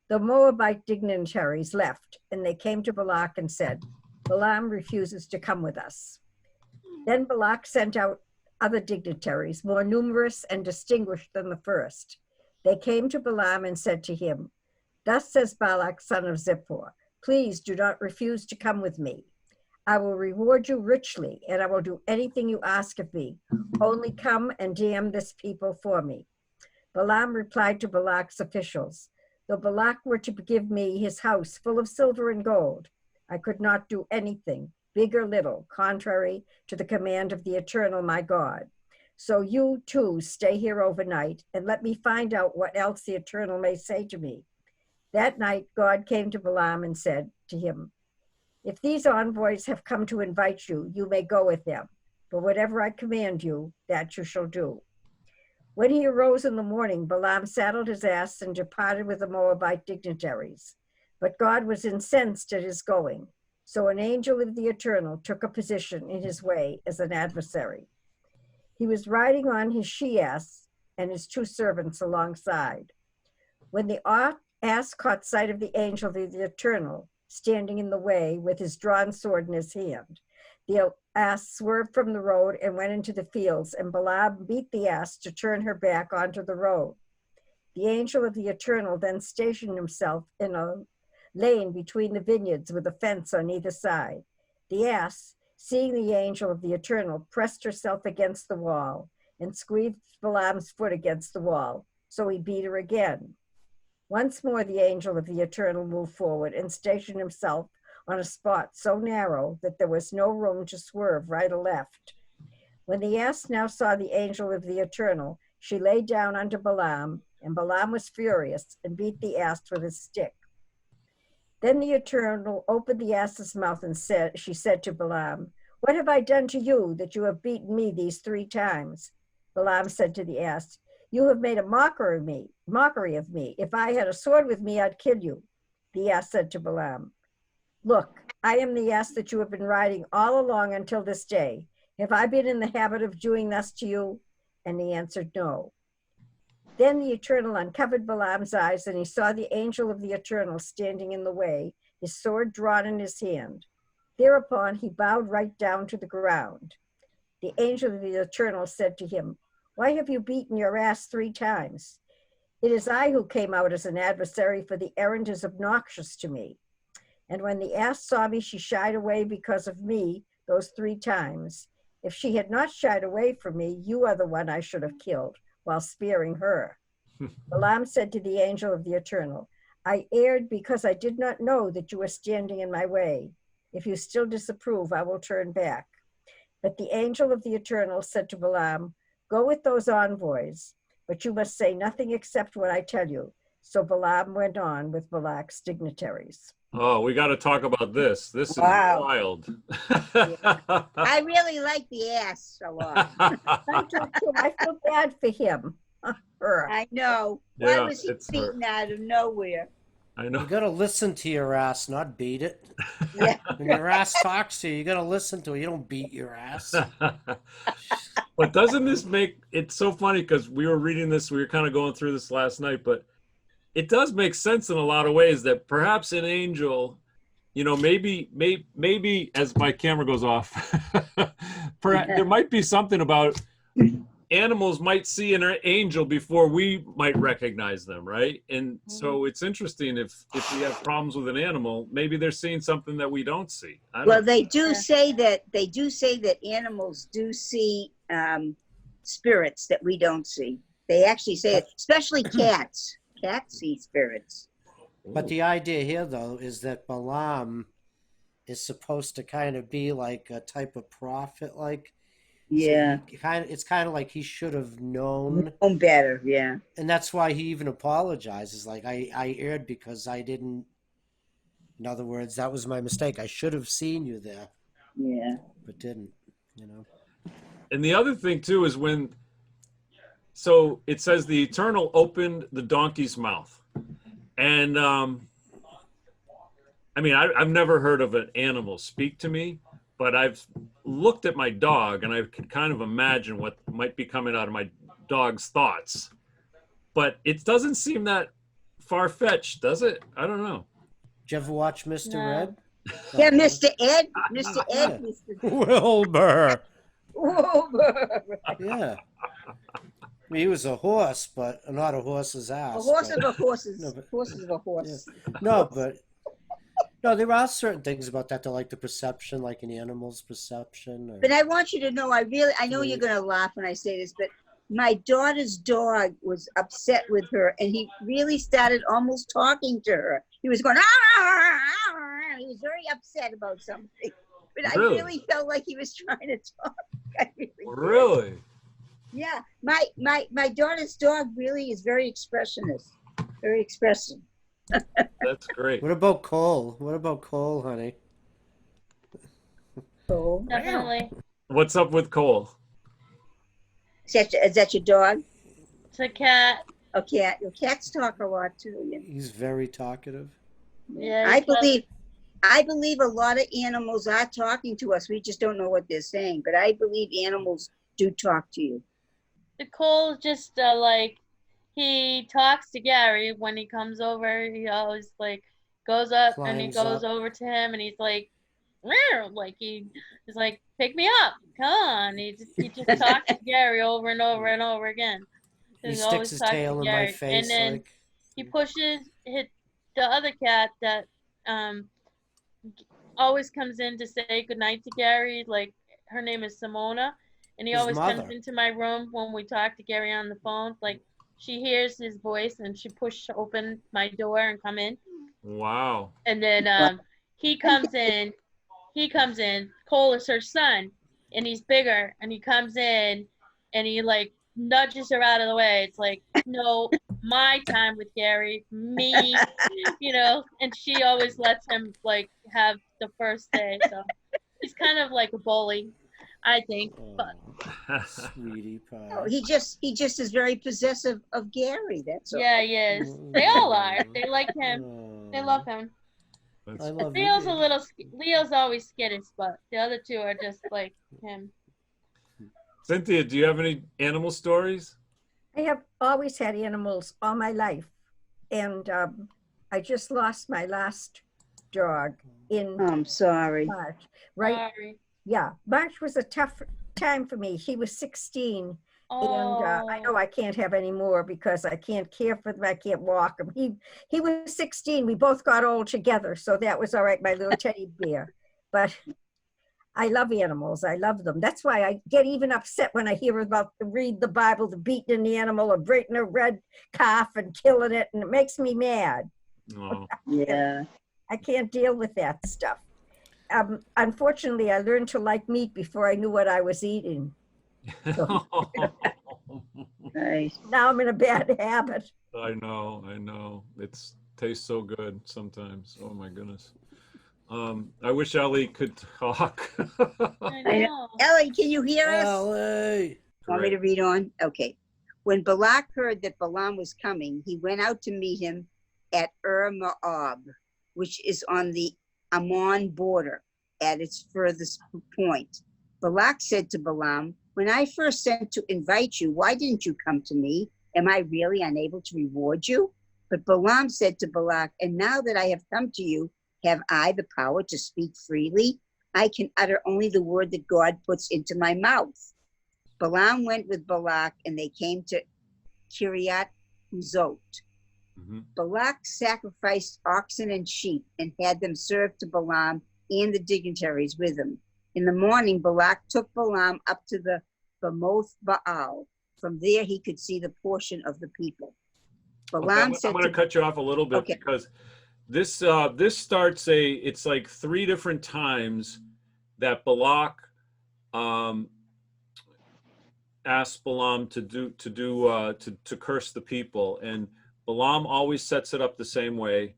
The Moabite dignitaries left, and they came to Balak and said, "Balaam refuses to come with us." Then Balak sent out other dignitaries, more numerous and distinguished than the first. They came to Balaam and said to him, "Thus says Balak, son of Zippor, please do not refuse to come with me. I will reward you richly, and I will do anything you ask of me. Only come and damn this people for me." Balaam replied to Balak's officials, "Though Balak were to give me his house full of silver and gold, I could not do anything, big or little, contrary to the command of the Eternal my God. So you too stay here overnight, and let me find out what else the Eternal may say to me." That night, God came to Balaam and said to him, "If these envoys have come to invite you, you may go with them. But whatever I command you, that you shall do." When he arose in the morning, Balaam saddled his ass and departed with the Moabite dignitaries. But God was incensed at his going. So an angel of the Eternal took a position in his way as an adversary. He was riding on his she-ass and his 2 servants alongside. When the ass caught sight of the angel of the Eternal standing in the way with his drawn sword in his hand, the ass swerved from the road and went into the fields, and Balaam beat the ass to turn her back onto the road. The angel of the Eternal then stationed himself in a lane between the vineyards with a fence on either side. The ass, seeing the angel of the Eternal, pressed herself against the wall and squeezed Balaam's foot against the wall, so he beat her again. Once more the angel of the Eternal moved forward and stationed himself on a spot so narrow that there was no room to swerve right or left. When the ass now saw the angel of the Eternal, she lay down unto Balaam, and Balaam was furious and beat the ass with his stick. Then the Eternal opened the ass's mouth and she said to Balaam, "What have I done to you that you have beaten me these 3 times?" Balaam said to the ass, "You have made a mockery of me. If I had a sword with me, I'd kill you." The ass said to Balaam, "Look, I am the ass that you have been riding all along until this day. Have I been in the habit of doing thus to you?" And he answered, "No." Then the Eternal uncovered Balaam's eyes, and he saw the angel of the Eternal standing in the way, his sword drawn in his hand. Thereupon he bowed right down to the ground. The angel of the Eternal said to him, "Why have you beaten your ass 3 times? It is I who came out as an adversary, for the errand is obnoxious to me. And when the ass saw me, she shied away because of me those 3 times. If she had not shied away from me, you are the one I should have killed, while sparing her." Balaam said to the angel of the Eternal, "I erred because I did not know that you were standing in my way. If you still disapprove, I will turn back." But the angel of the Eternal said to Balaam, "Go with those envoys, but you must say nothing except what I tell you." So Balaam went on with Balak's dignitaries. Oh, we got to talk about this. This is Wow. wild. I really like the ass a lot. I do too. I feel bad for him. Her. I know. Why Yeah, was he it's beaten out of nowhere? I You know. gotta listen to your ass, not beat it. Yeah. When your ass talks to you, you gotta listen to it. You don't beat your ass. But doesn't this make it so funny? Because we were reading this, we were kind of going through this last night, but it does make sense in a lot of ways that perhaps an angel you know, maybe as my camera goes off, perhaps there might be something about animals might see an angel before we might recognize them, right? And so it's interesting if we have problems with an animal, maybe they're seeing something that we don't see. I don't Well, know. they do say that animals do see spirits that we don't see. They actually say it, especially cats. Cats see spirits. But the idea here, though, is that Balaam is supposed to kind of be like a type of prophet, like. Yeah. So it's kind of like he should have known. Known better, yeah. And that's why he even apologizes. Like, I erred because I didn't. In other words, that was my mistake. I should have seen you there. Yeah. But didn't, you know. And the other thing too is so it says the Eternal opened the donkey's mouth. And I mean, I've never heard of an animal speak to me, but I've looked at my dog and I can kind of imagine what might be coming out of my dog's thoughts. But it doesn't seem that far-fetched, does it? I don't know. Did you ever watch Mr. No. Red? Yeah, Mr. Ed. Mr. Ed. Mr. Wilbur. Wilbur. Yeah. I mean, he was a horse, but not a horse's ass. A horse but, of a horse's. No, but- Horse of a horse. No, but no, there are certain things about that, like the perception, like an animal's perception. Or, But I want you to know, I know you're going to laugh when I say this, but my daughter's dog was upset with her, and he really started almost talking to her. He was going, ah! He was very upset about something. But Really? I really felt like he was trying to talk. I really did. Really? Yeah, my daughter's dog really is very expressionist, very expressive. That's great. what about Cole? What about Cole, honey? So, Definitely. What's up with Cole? is that your dog? It's a cat. A cat. Your cats talk a lot too. Yeah. He's very talkative. Yeah. I believe a lot of animals are talking to us. We just don't know what they're saying. But I believe animals do talk to you. Cole's just like, he talks to Gary when he comes over. He always like goes up and he Climbs goes up. over to him and he's like, "Meow," like he is like, pick me up, come on. He just talks to Gary over and over and over again. He He sticks always his talks to tail in my Gary. face. And then Like, he pushes the other cat that always comes in to say goodnight to Gary. Like, her name is Simona, and he His always mother. comes into my room when we talk to Gary on the phone. Like, she hears his voice and she pushes open my door and come in. Wow. And then he comes in. Cole is her son, and he's bigger. And he comes in, and he like nudges her out of the way. It's like, no, my time with Gary, me, you know. And she always lets him like have the first say. So he's kind of like a bully, I think. But sweetie pie. Oh, he just is very possessive of Gary. That's all. yeah, he is. They all are. They like him. They love him. I love you. Leo's baby. Leo's always skittish, but the other two are just like him. Cynthia, do you have any animal stories? I have always had animals all my life. And I just lost my last dog in Oh, I'm sorry. March. Right? Sorry. Yeah. March was a tough time for me. He was 16. Oh, And I know I can't have any more because I can't care for them. I can't walk him. He was 16. We both got old together. So that was all right, my little teddy bear. But I love animals. I love them. That's why I get even upset when I hear about read the Bible, the beating an animal or breaking a red calf and killing it. And it makes me mad. Oh. Yeah. I can't deal with that stuff. Unfortunately, I learned to like meat before I knew what I was eating. Nice. Now I'm in a bad habit. I know. It tastes so good sometimes. Oh my goodness. I wish Ellie could talk. I know. Ellie, can you hear us? Ellie. Want me to read on? Okay. When Balak heard that Balaam was coming, he went out to meet him at Moab, which is on the Ammon border at its furthest point. Balak said to Balaam, "When I first sent to invite you, why didn't you come to me? Am I really unable to reward you?" But Balaam said to Balak, "And now that I have come to you, Have I the power to speak freely? I can utter only the word that God puts into my mouth. Balaam went with Balak, and they came to Kiryat Huzot. Balak sacrificed oxen and sheep and had them served to Balaam and the dignitaries with him. In the morning, Balak took Balaam up to the Bamoth Baal. From there, he could see the portion of the people. Balaam said, I'm going to cut you off a little bit because this starts it's like 3 different times that Balak asked Balaam to curse the people, and Balaam always sets it up the same way.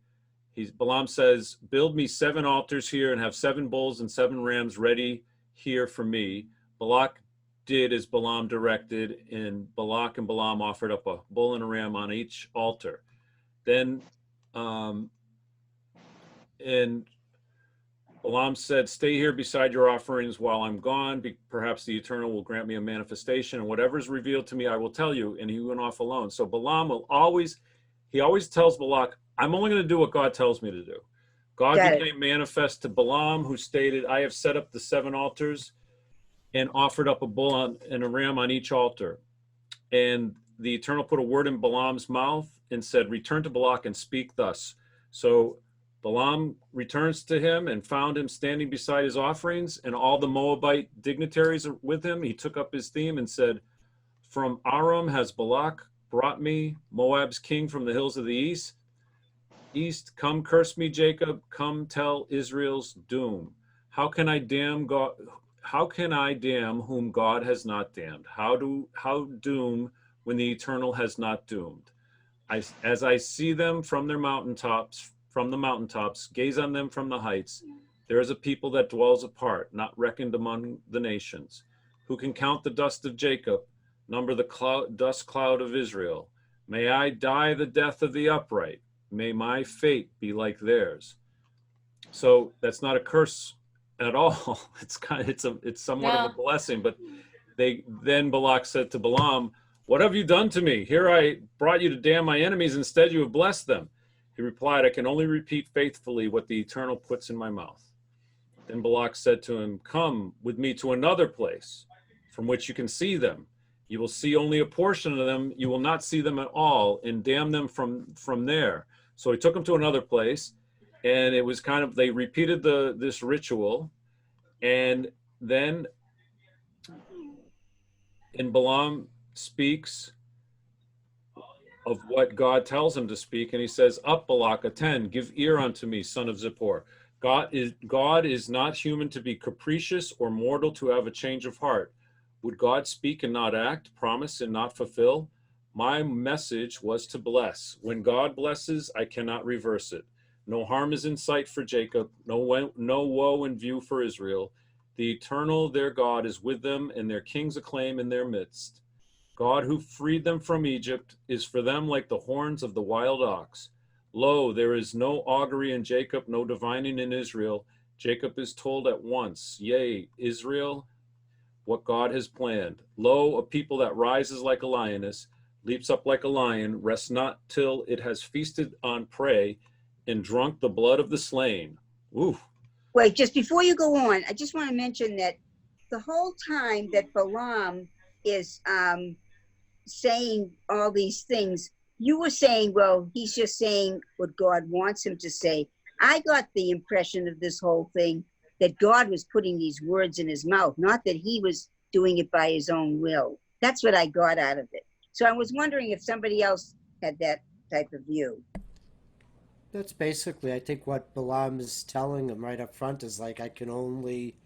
Balaam says, "Build me 7 altars here and have 7 bulls and 7 rams ready here for me." Balak did as Balaam directed, and Balak and Balaam offered up a bull and a ram on each altar. Then, and Balaam said, "Stay here beside your offerings while I'm gone. Perhaps the Eternal will grant me a manifestation, and whatever is revealed to me, I will tell you." And he went off alone. So Balaam always tells Balak, "I'm only going to do what God tells me to do." God became manifest to Balaam, who stated, "I have set up the 7 altars and offered up a bull and a ram on each altar." And the Eternal put a word in Balaam's mouth and said, "Return to Balak and speak thus." So Balaam returns to him and found him standing beside his offerings, and all the Moabite dignitaries are with him. He took up his theme and said, "From Aram has Balak brought me, Moab's king from the hills of the east. Come curse me, Jacob. Come tell Israel's doom. How can I damn God? How can I damn whom God has not damned? How doom when the Eternal has not doomed? As I see them from the mountaintops, gaze on them from the heights. There is a people that dwells apart, not reckoned among the nations. Who can count the dust of Jacob, number the dust cloud of Israel? May I die the death of the upright. May my fate be like theirs." So that's not a curse at all. It's somewhat of a blessing. But then Balak said to Balaam, "What have you done to me? Here I brought you to damn my enemies. Instead, you have blessed them." He replied, "I can only repeat faithfully what the Eternal puts in my mouth." Then Balak said to him, "Come with me to another place from which you can see them. You will see only a portion of them. You will not see them at all, and damn them from there." So he took him to another place, and it was they repeated this ritual, and then Balaam speaks of what God tells him to speak, and he says, "Up, Balak, attend, give ear unto me, son of Zippor. God is not human to be capricious, or mortal to have a change of heart. Would God speak and not act, promise and not fulfill? My message was to bless. When God blesses, I cannot reverse it. No harm is in sight for Jacob, no woe in view for Israel. The Eternal, their God, is with them, and their kings acclaim in their midst. God, who freed them from Egypt, is for them like the horns of the wild ox. Lo, there is no augury in Jacob, no divining in Israel. Jacob is told at once, yea, Israel, what God has planned. Lo, a people that rises like a lioness, leaps up like a lion, rests not till it has feasted on prey and drunk the blood of the slain." Ooh. Wait, just before you go on, I just want to mention that the whole time that Balaam is saying all these things, you were saying, well, he's just saying what God wants him to say. I got the impression of this whole thing that God was putting these words in his mouth, not that he was doing it by his own will. That's what I got out of it. So I was wondering if somebody else had that type of view. That's basically, I think, what Balaam is telling him right up front is like, I can only,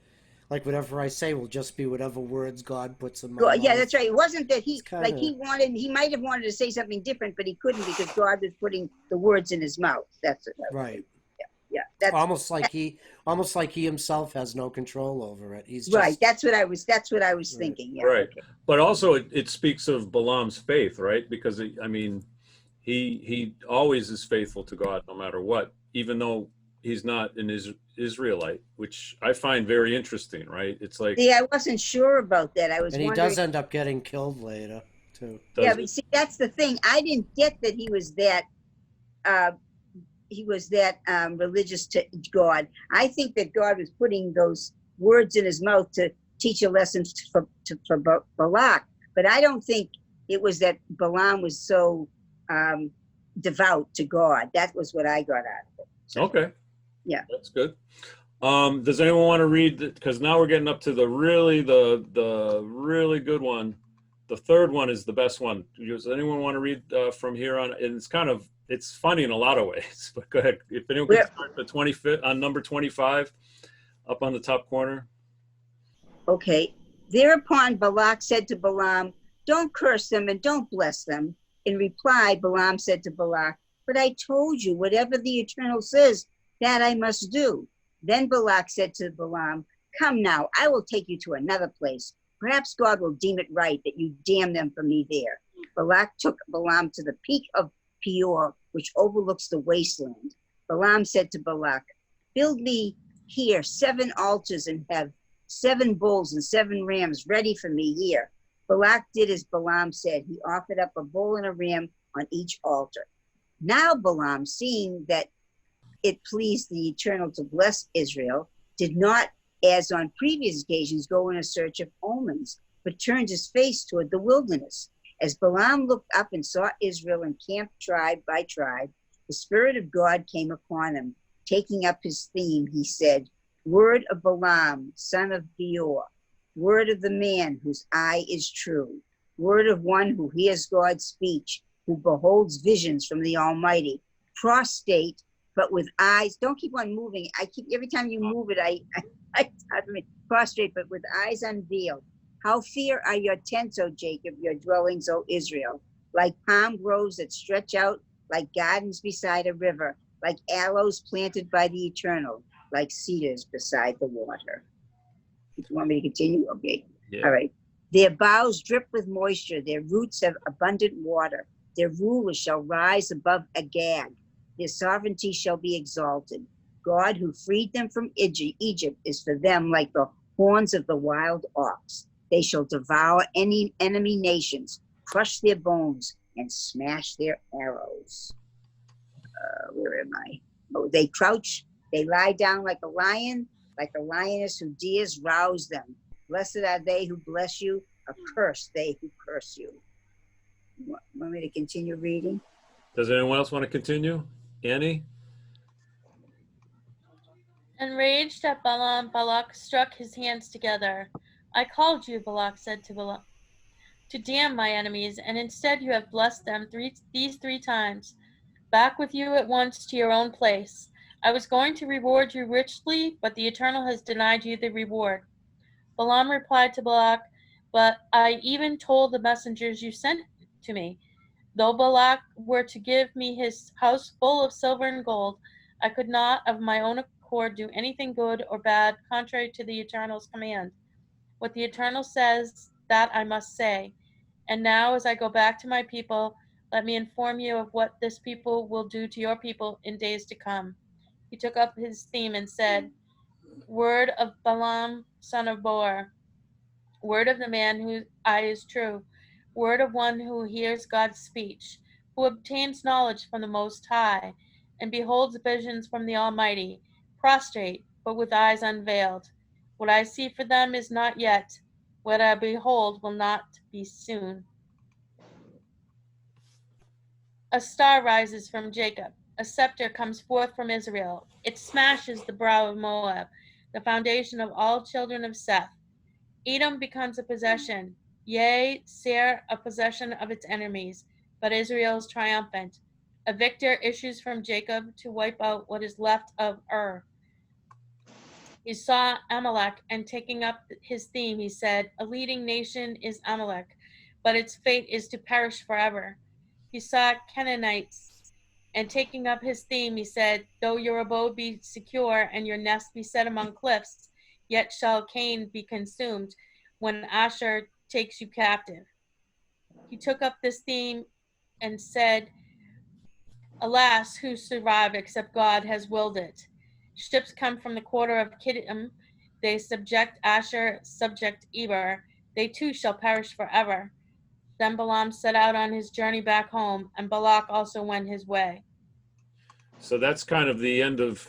like, whatever I say will just be whatever words God puts in my mouth. Yeah, that's right. It wasn't that he, kinda... he might have wanted to say something different, but he couldn't because God was putting the words in his mouth. That's it. Right. Yeah. That's almost like he himself has no control over it. He's just... right. That's what I was thinking. Yeah. Right. Okay. But also it speaks of Balaam's faith, right? Because he always is faithful to God no matter what, even though he's not an Israelite, which I find very interesting, right? It's like, I wasn't sure about that. I was and he wondering... does end up getting killed later too. Yeah, but see, that's the thing. I didn't get that he was that religious to God. I think that God was putting those words in his mouth to teach a lesson for Balak. But I don't think it was that Balaam was so devout to God. That was what I got out of it. So, Okay. Yeah. That's good. Does anyone want to read? Because now we're getting up to the really good one. The third one is the best one. Does anyone want to read from here on? And it's funny in a lot of ways. But go ahead. If anyone could start the 25th on number 25, up on the top corner. Okay. Thereupon Balak said to Balaam, "Don't curse them and don't bless them." In reply, Balaam said to Balak, "But I told you, whatever the Eternal says, that I must do." Then Balak said to Balaam, "Come now, I will take you to another place. Perhaps God will deem it right that you damn them for me there." Balak took Balaam to the peak of Peor, which overlooks the wasteland. Balaam said to Balak, "Build me here 7 altars and have 7 bulls and 7 rams ready for me here." Balak did as Balaam said. He offered up a bull and a ram on each altar. Now Balaam, seeing that it pleased the Eternal to bless Israel, did not, as on previous occasions, go in a search of omens, but turned his face toward the wilderness. As Balaam looked up and saw Israel encamped tribe by tribe, the Spirit of God came upon him. Taking up his theme, he said, "Word of Balaam, son of Beor, word of the man whose eye is true, word of one who hears God's speech, who beholds visions from the Almighty, prostrate, but with eyes." Don't keep on moving. Every time you move it, I prostrate, but with eyes unveiled. "How fair are your tents, O Jacob, your dwellings, O Israel, like palm groves that stretch out, like gardens beside a river, like aloes planted by the Eternal, like cedars beside the water." If you want me to continue, okay. Yeah. All right. "Their boughs drip with moisture, their roots have abundant water. Their rulers shall rise above Agag. Their sovereignty shall be exalted. God who freed them from Egypt is for them like the horns of the wild ox. They shall devour any enemy nations, crush their bones, and smash their arrows." Where am I? Oh, they crouch, they lie down like a lion, like a lioness who dares rouse them. Blessed are they who bless you, accursed they who curse you. Want me to continue reading? Does anyone else want to continue? Annie? Enraged at Balaam, Balak struck his hands together. "I called you," Balak said to Balaam, "to damn my enemies, and instead you have blessed them these 3 times. Back with you at once to your own place. I was going to reward you richly, but the Eternal has denied you the reward." Balaam replied to Balak, "But I even told the messengers you sent to me, though Balak were to give me his house full of silver and gold, I could not of my own accord do anything good or bad contrary to the Eternal's command. What the Eternal says, that I must say. And now, as I go back to my people, let me inform you of what this people will do to your people in days to come." He took up his theme and said, "Word of Balaam, son of Beor, word of the man whose eye is true, word of one who hears God's speech, who obtains knowledge from the Most High, and beholds visions from the Almighty, prostrate, but with eyes unveiled. What I see for them is not yet, what I behold will not be soon. A star rises from Jacob, a scepter comes forth from Israel. It smashes the brow of Moab, the foundation of all children of Seth. Edom becomes a possession, yea, Seir a possession of its enemies, but Israel is triumphant. A victor issues from Jacob to wipe out what is left of Ur. He saw Amalek, and taking up his theme, he said, "A leading nation is Amalek, but its fate is to perish forever." He saw Canaanites, and taking up his theme, he said, "Though your abode be secure and your nest be set among cliffs, yet shall Cain be consumed when Asher takes you captive." He took up this theme and said, "Alas, who survive except God has willed it? Ships come from the quarter of Kittim. They subject Asher, subject Eber. They too shall perish forever." Then Balaam set out on his journey back home, and Balak also went his way. So that's kind of the end of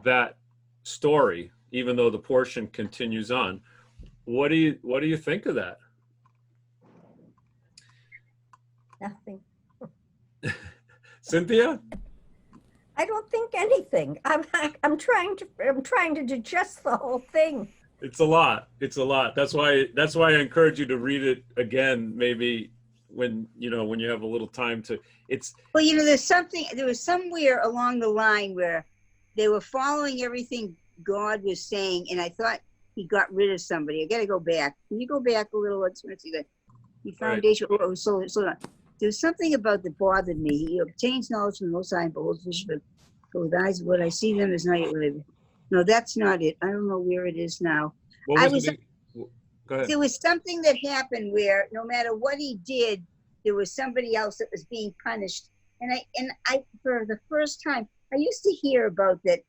that story, even though the portion continues on. What do you think of that? Nothing. Cynthia? I don't think anything. I'm trying to digest the whole thing. It's a lot. It's a lot. That's why I encourage you to read it again, maybe when you have a little time to. It's Well, there was somewhere along the line where they were following everything God was saying, and I thought he got rid of somebody. I got to go back. Can you go back a little? Let's see that. The foundation. Right. Oh, so on. There's something about that bothered me. He obtains knowledge from the Most High and beholds vision, but with eyes what I see them is not yet living. No, that's not it. I don't know where it is now. Go ahead. There was something that happened where no matter what he did, there was somebody else that was being punished. And I for the first time, I used to hear about that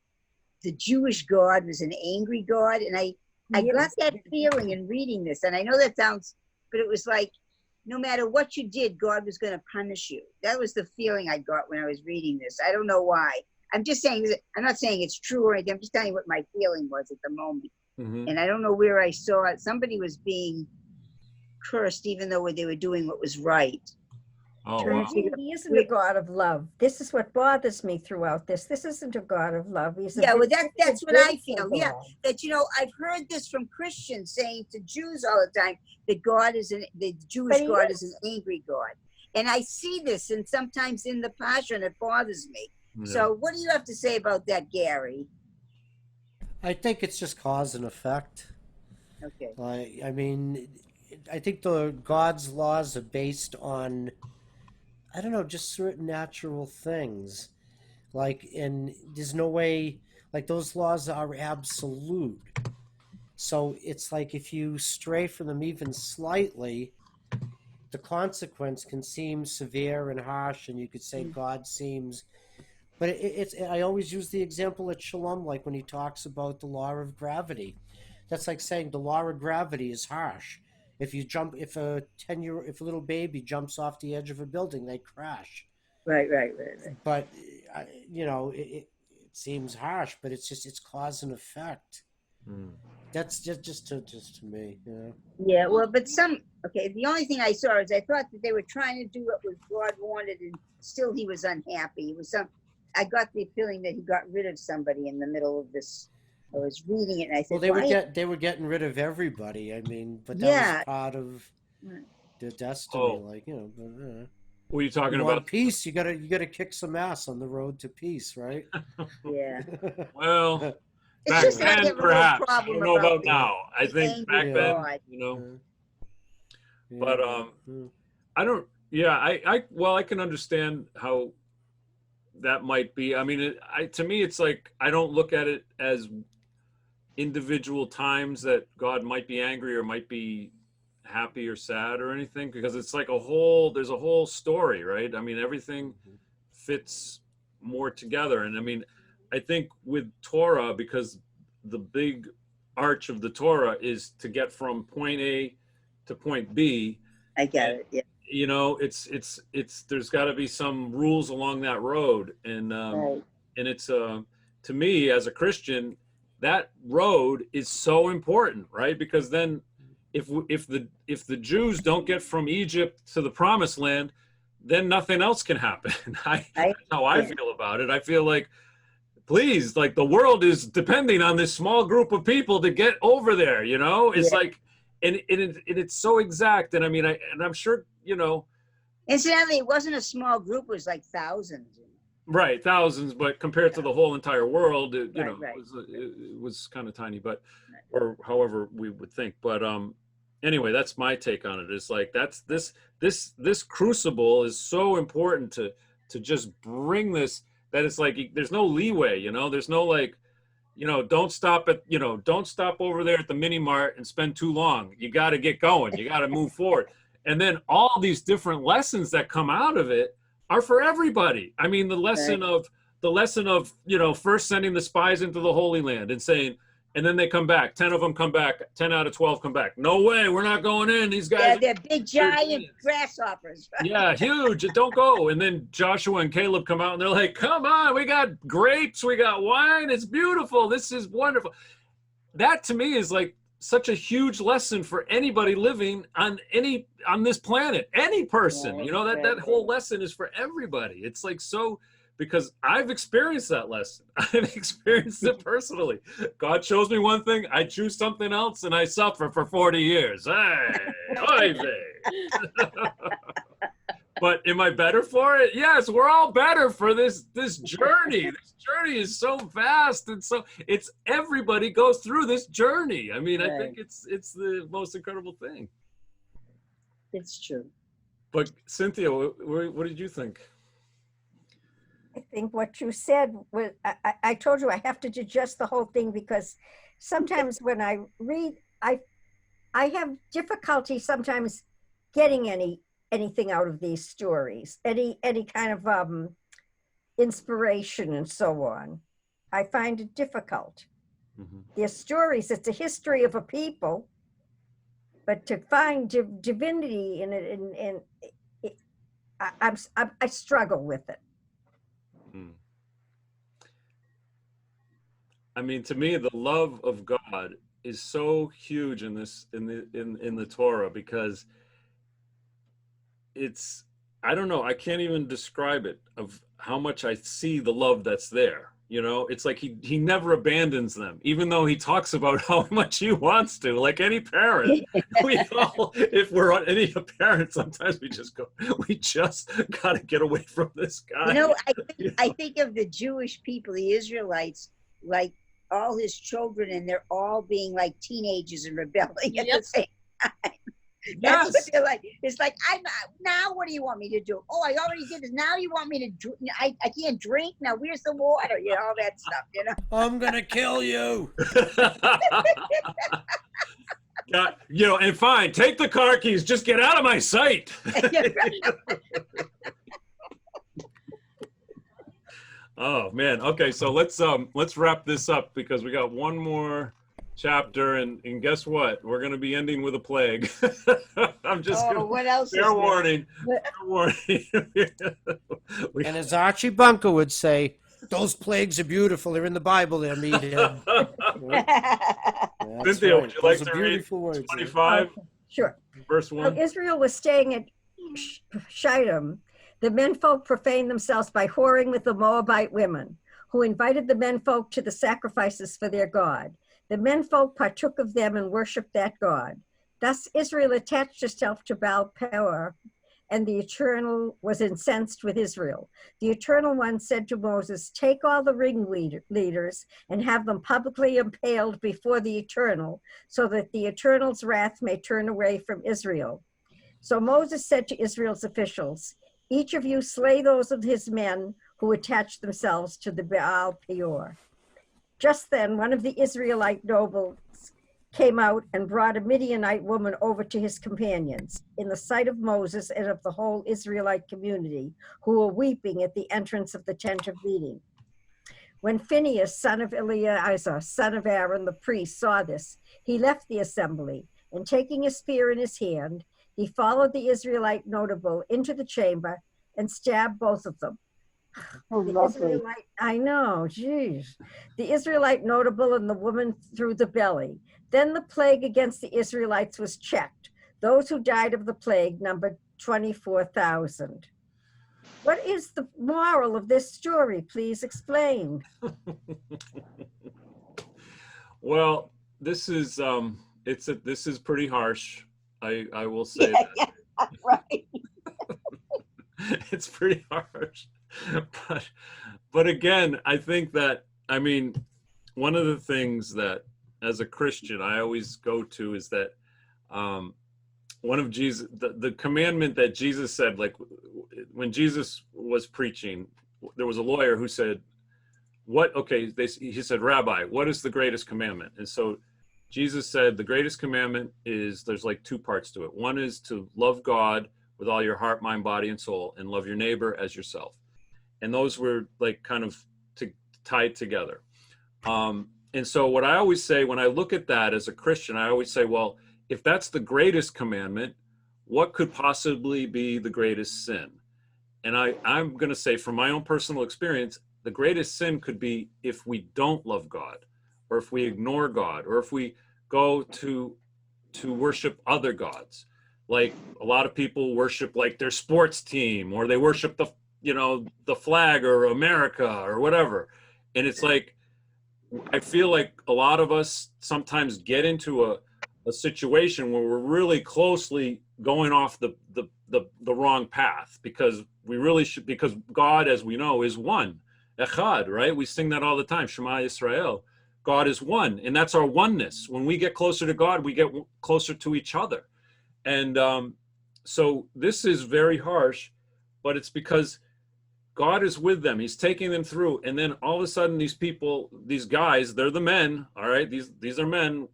the Jewish God was an angry God, and I got that feeling in reading this. And I know that sounds, but it was like no matter what you did, God was going to punish you. That was the feeling I got when I was reading this. I don't know why. I'm just saying, I'm not saying it's true or anything. I'm just telling you what my feeling was at the moment. Mm-hmm. And I don't know where I saw it. Somebody was being cursed even though they were doing what was right. Oh, wow. He isn't a God of love. This is what bothers me throughout this. This isn't a God of love. He's Yeah, well, that's what I feel. God. Yeah, that I've heard this from Christians saying to Jews all the time that the Jewish God is an angry God, and I see this, and sometimes in the Pasha, and it bothers me. Yeah. So, what do you have to say about that, Gary? I think it's just cause and effect. Okay. I mean, I think the God's laws are based on, I don't know, just certain natural things. And there's no way, those laws are absolute. So it's like if you stray from them even slightly, the consequence can seem severe and harsh, and you could say God seems. But I always use the example at Shalom, like when he talks about the law of gravity. That's like saying the law of gravity is harsh. If a little baby jumps off the edge of a building, they crash. Right. But it seems harsh, but it's cause and effect. That's just to me, Yeah, well, but the only thing I saw is I thought that they were trying to do what God wanted, and still he was unhappy. I got the feeling that he got rid of somebody in the middle of this. I was reading it, and I said, well, they were getting rid of everybody. I mean, but that was part of their destiny. What are you talking you about? want peace, you gotta kick some ass on the road to peace, right? Yeah. Well, It's back just that I then, have a little perhaps. I problem don't know about the- now. I the think angry back God. then, Yeah. But I don't. Yeah, I can understand how that might be. I mean, to me, it's like I don't look at it as individual times that God might be angry or might be happy or sad or anything, because it's like there's a whole story, right? I mean, everything fits more together. And I mean, I think with Torah, because the big arch of the Torah is to get from point A to point B. I get it. Yeah. It's there's got to be some rules along that road, and Right. and it's to me as a Christian, that road is so important, right? Because then if the Jews don't get from Egypt to the promised land, then nothing else can happen. That's how I feel about it. I feel like, please, like the world is depending on this small group of people to get over there, It's like, and it's so exact. And I mean, I'm sure, Incidentally, it wasn't a small group; it was like thousands. right, thousands, but compared to the whole entire world, it was kind of tiny, but or however we would think. But anyway, that's my take on it. It's like this crucible is so important to just bring this, that it's like there's no leeway, there's no like, don't stop over there at the mini mart and spend too long. You got to get going. You got to move forward. And then all these different lessons that come out of it are for everybody. I mean, the lesson of, first sending the spies into the Holy Land and saying, And then they come back. 10 of them come back. 10 out of 12 come back. No way, we're not going in. These Yeah, guys. they're big giant grasshoppers. Yeah, huge. Don't go. And then Joshua and Caleb come out and they're like, come on, we got grapes, we got wine. It's beautiful. This is wonderful. That to me is like such a huge lesson for anybody living on this planet, any person. Right, You know, that whole lesson is for everybody. It's like so, because I've experienced that lesson. I've experienced it personally. God shows me one thing, I choose something else, and I suffer for 40 years. Hey, oy vey. But am I better for it? Yes, we're all better for this journey. This journey is so vast, and so it's everybody goes through this journey. I mean, I think it's the most incredible thing. It's true. But Cynthia, what did you think? I think what you said was, I told you I have to digest the whole thing, because sometimes when I read, I have difficulty sometimes getting anything out of these stories, any kind of inspiration and so on. I find it difficult. Mm-hmm. They're stories, it's a history of a people, but to find divinity in it, I struggle with it. I mean, to me, the love of God is so huge in the Torah, because it's, I don't know, I can't even describe it, of how much I see the love that's there. You know, it's like he never abandons them, even though he talks about how much he wants to, like any parent. We all, if we're any parent, sometimes we just got to get away from this guy. You know, I think of the Jewish people, the Israelites, like all his children, and they're all being like teenagers and rebelling at the same time. That's what they're like. It's like, now what do you want me to do? Oh, I already did this. Now you want me to drink? I can't drink? Now where's the water? You know, all that stuff, you know? I'm going to kill you. God, you know, and fine, take the car keys, just get out of my sight. Oh man. Okay, so let's wrap this up, because we got one more chapter, and guess what? We're going to be ending with a plague. I'm just what else? Fair warning. Fair warning. And as Archie Bunker would say, those plagues are beautiful. They're in the Bible. They're meathead. Cynthia, would you like to read words, 25? Sure. Verse 1. So Israel was staying at Shittim. The menfolk profaned themselves by whoring with the Moabite women, who invited the menfolk to the sacrifices for their God. The menfolk partook of them and worshipped that God. Thus Israel attached herself to Baal Peor, and the Eternal was incensed with Israel. The Eternal One said to Moses, take all the ringleaders and have them publicly impaled before the Eternal, so that the Eternal's wrath may turn away from Israel. So Moses said to Israel's officials, each of you slay those of his men who attach themselves to the Baal Peor. Just then, one of the Israelite nobles came out and brought a Midianite woman over to his companions, in the sight of Moses and of the whole Israelite community, who were weeping at the entrance of the tent of meeting. When Phinehas, son of Eleazar, son of Aaron the priest, saw this, he left the assembly, and taking a spear in his hand, he followed the Israelite notable into the chamber and stabbed both of them. I know, geez. The Israelite notable and the woman through the belly. Then the plague against the Israelites was checked. Those who died of the plague numbered 24,000. What is the moral of this story? Please explain. Well, this is this is pretty harsh. I will say that. Yeah, right. It's pretty harsh. But again, I think that, I mean, one of the things that as a Christian I always go to is that one of Jesus, the commandment that Jesus said, like when Jesus was preaching, there was a lawyer who said, he said, Rabbi, what is the greatest commandment? And so Jesus said, the greatest commandment is, there's like two parts to it. One is to love God with all your heart, mind, body, and soul, and love your neighbor as yourself. And those were like kind of tied together. And and so what I always say when I look at that as a Christian, I always say, well, if that's the greatest commandment, what could possibly be the greatest sin? And I'm going to say, from my own personal experience, the greatest sin could be if we don't love God, or if we ignore God, or if we go to worship other gods. Like a lot of people worship like their sports team, or they worship the flag or America or whatever. And it's like, I feel like a lot of us sometimes get into a situation where we're really closely going off the wrong path, because we really should, because God, as we know, is one. Echad, right? We sing that all the time, Shema Yisrael. God is one, and that's our oneness. When we get closer to God, we get closer to each other. And so this is very harsh, but it's because God is with them. He's taking them through. And then all of a sudden, these people, these guys, they're the men, all right? These are men,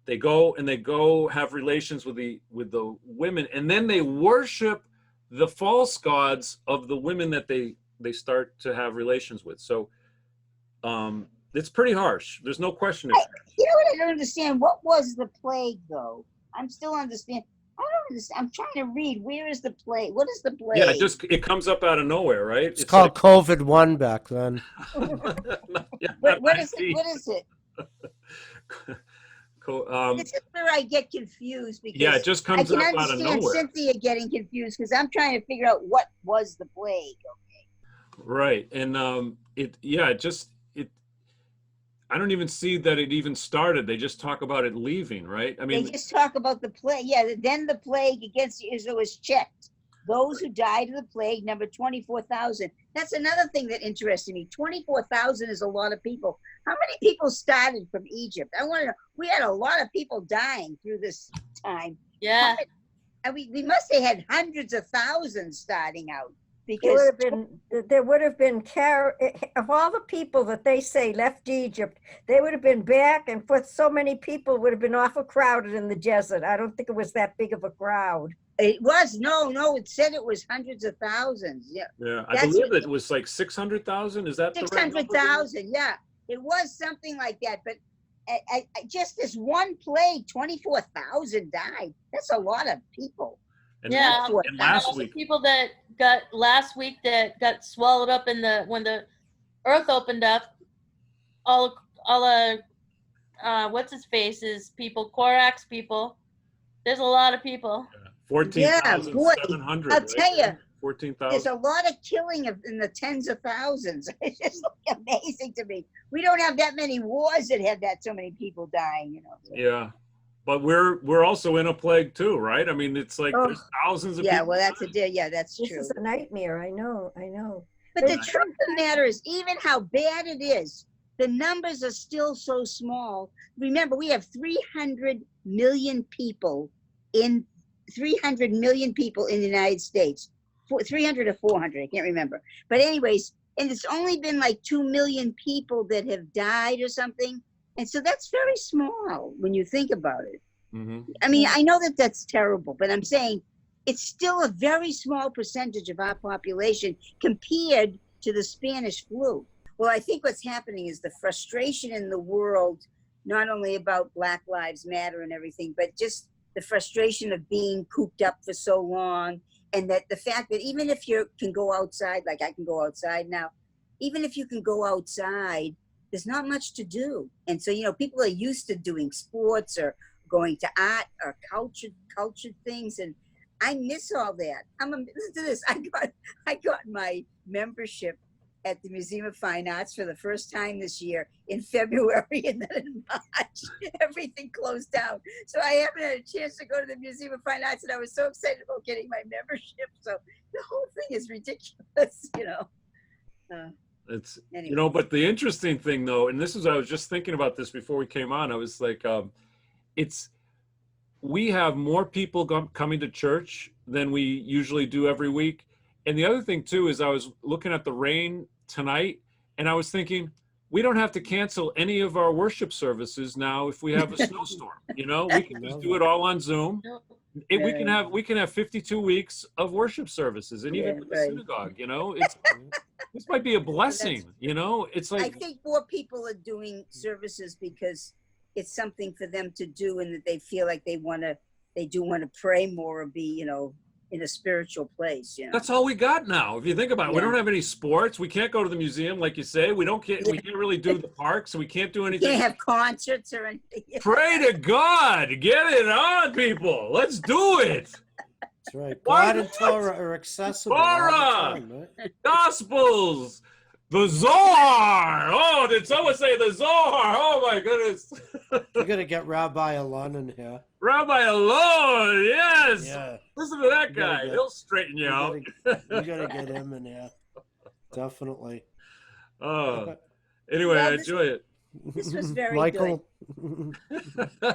they go have relations with the women, and then they worship the false gods of the women that they start to have relations with. So it's pretty harsh. There's no question. You know what I don't understand? What was the plague, though? I'm still understand. I don't understand. I'm trying to read. Where is the plague? What is the plague? Yeah, it comes up out of nowhere, right? It's called COVID-1 back then. What is it? This is where I get confused, because it just comes up out of nowhere. I can understand Cynthia getting confused, because I'm trying to figure out what was the plague. Okay. Right, and I don't even see that it even started. They just talk about it leaving, right? I mean, they just talk about the plague. Yeah, then the plague against Israel was checked. Those who died of the plague, number 24,000. That's another thing that interested me. 24,000 is a lot of people. How many people started from Egypt? I want to know. We had a lot of people dying through this time. Yeah. And we must have had hundreds of thousands starting out. Because there would have been of all the people that they say left Egypt, they would have been back, and for so many people would have been awful crowded in the desert. I don't think it was that big of a crowd. It was no. It said it was hundreds of thousands. Yeah. Yeah, I believe it was like 600,000. Is that 600,000? Yeah, it was something like that. But I just this one plague, 24,000 died. That's a lot of people. And and last week, people that got got swallowed up when the earth opened up, all what's his face's people, Korak's people. There's a lot of people. 14,700. I'll tell you, 14,000. there's a lot of killing in the tens of thousands. It's just amazing to me. We don't have that many wars that have so many people dying. So. Yeah. But we're also in a plague too, right? I mean, it's like there's thousands of people. Yeah, well, that's that's true. This is a nightmare. I know. But the truth of the matter is, even how bad it is, the numbers are still so small. Remember, we have 300 million people in the United States. 300 or 400, I can't remember. But anyways, and it's only been like 2 million people that have died or something. And so that's very small when you think about it. Mm-hmm. I mean, I know that that's terrible, but I'm saying it's still a very small percentage of our population compared to the Spanish flu. Well, I think what's happening is the frustration in the world, not only about Black Lives Matter and everything, but just the frustration of being cooped up for so long. And that the fact that even if you can go outside, like I can go outside now, even if you can go outside, there's not much to do. And so, people are used to doing sports or going to art or cultured things. And I miss all that. Listen to this. I got my membership at the Museum of Fine Arts for the first time this year in February, and then in March, everything closed down. So I haven't had a chance to go to the Museum of Fine Arts, and I was so excited about getting my membership. So the whole thing is ridiculous, It's anyway. But the interesting thing though, and I was just thinking about this before we came on. I was like, we have more people coming to church than we usually do every week. And the other thing too is I was looking at the rain tonight, and I was thinking, we don't have to cancel any of our worship services now if we have a snowstorm. You know, we can just do it all on Zoom. No. We can have 52 weeks of worship services, and even Yeah, with the right. synagogue. You know, this might be a blessing. You know, it's I like think more people are doing services because it's something for them to do, and that they feel like they do want to pray more or be, in a spiritual place. that's all we got now. If you think about it, we Yeah. don't have any sports. We can't go to the museum, like you say. We can't really do the parks, so we can't do You anything. can't have concerts or anything. Pray to God, get it on, people. Let's do it. That's right. Why God and not? Torah are accessible all the Torah! time, right? Gospels, the Zohar. Oh, did someone say the Zohar? Oh my goodness. We're gonna get Rabbi Alon in here. Rabbi Alon, yes. Yeah, Listen to that We gotta guy. get- He'll straighten you out. we gotta get him in here. Definitely. Anyway, Well, I this- enjoy it. This was very Michael.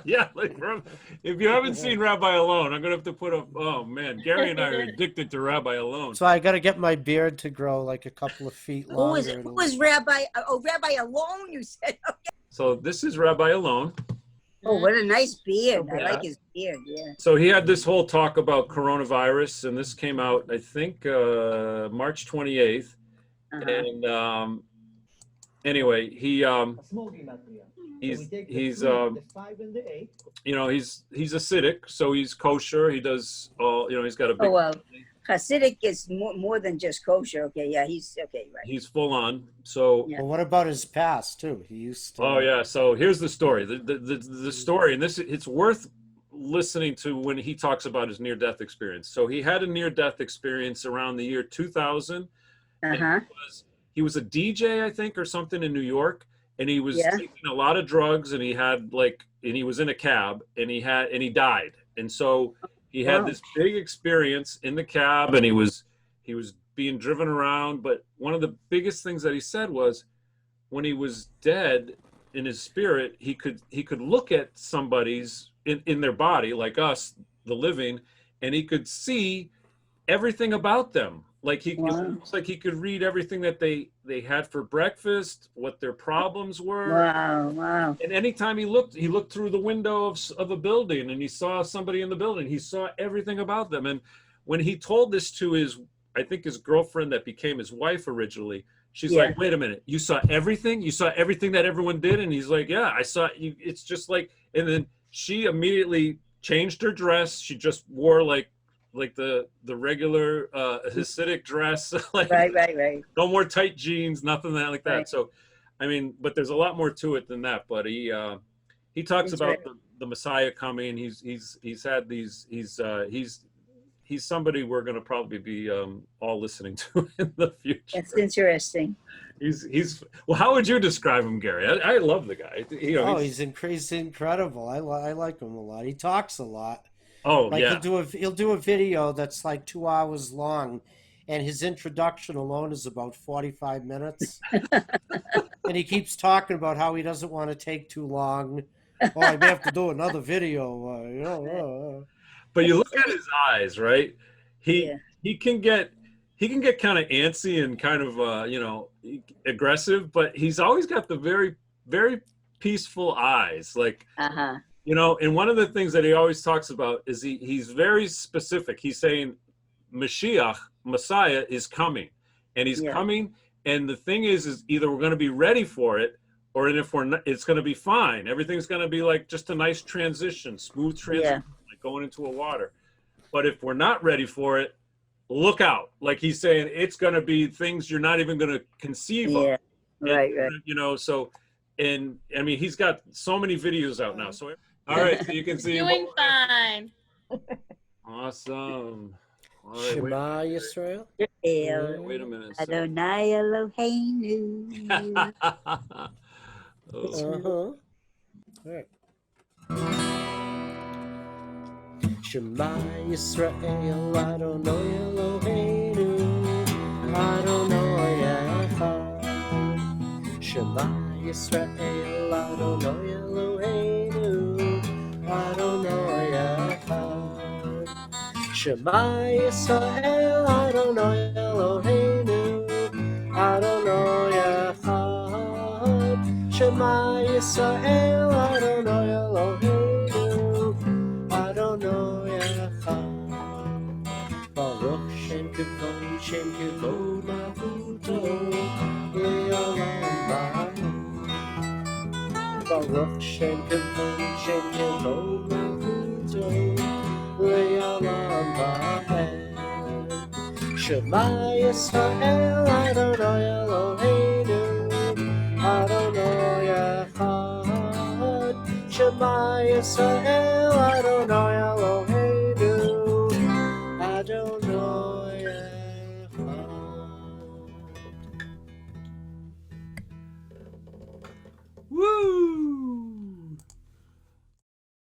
Yeah, like if you haven't seen Rabbi Alon, I'm gonna have to put up. Oh man, Gary and I are addicted to Rabbi Alon. So I gotta get my beard to grow like a couple of feet Who longer. was Rabbi? Oh, Rabbi Alone, you said. So this is Rabbi Alon. Oh, what a nice beard. I Yeah. like his beard, yeah. So he had this whole talk about coronavirus, and this came out, I think, March 28th. Uh-huh. And anyway, he's he's Hasidic, so he's kosher. He does all, he's got a big. Oh, well, Hasidic is more than just kosher. Okay, yeah, he's okay, right. He's full on. So Yeah. Well, what about his past too? He used to. oh yeah. So here's the story. The story, and it's worth listening to when he talks about his near-death experience. So he had a near-death experience around the year 2000. Uh-huh. He was a DJ, I think, or something in New York, and he was Yeah. taking a lot of drugs, and he was in a cab, and he died. And so he had Wow. this big experience in the cab, and he was being driven around. But one of the biggest things that he said was, when he was dead in his spirit, he could look at somebody's in their body, like us, the living, and he could see everything about them. Like it was almost like he could read everything that they had for breakfast, what their problems were. Wow. And anytime he looked through the window of a building, and he saw somebody in the building. He saw everything about them. And when he told this to his girlfriend that became his wife originally, she's like, "Wait a minute, you saw everything? You saw everything that everyone did?" And he's like, "Yeah, I saw you." It's just like, and then she immediately changed her dress. She just wore like the regular Hasidic dress, like Right. no more tight jeans, nothing like that. Right. So, I mean, but there's a lot more to it than that. But he talks That's about right. the Messiah coming. He's had these. He's somebody we're going to probably be all listening to in the future. That's interesting. He's well. How would you describe him, Gary? I love the guy. He's incredible. I like him a lot. He talks a lot. Oh Like yeah. he'll do a video that's like 2 hours long, and his introduction alone is about 45 minutes. And he keeps talking about how he doesn't want to take too long. Oh, I may have to do another video. But you look at his eyes, right? He can get kind of antsy and kind of aggressive, but he's always got the very, very peaceful eyes. Like Uh-huh. and one of the things that he always talks about is he's very specific. He's saying Mashiach, Messiah, is coming, and he's coming. And the thing is either we're going to be ready for it, or if we're not, it's going to be fine. Everything's going to be like just a nice transition, smooth transition, like going into a water. But if we're not ready for it, look out. Like he's saying, it's going to be things you're not even going to conceive of. Right. So, and I mean, he's got so many videos out now. So, all right, so you can see. Doing fine. Awesome. All right, Shema Yisrael. wait a minute. Adonai Eloheinu. All right. Shema Yisrael, Adonai Eloheinu, Adonai Echad. Shema Yisrael, Adonai Eloheinu, Adonai Echad. Shema Yisrael, Adonai Eloheinu, Adonai Echad. Shema Yisrael Adonai Eloheinu Adonai Echad. Baruch Shem Kivod Malchuto Le'olam Va'ed. Baruch Shem Kivod Malchuto Le'olam Va'ed. Shema Yisrael Adonai Eloheinu Adonai Echad. Shema Yisrael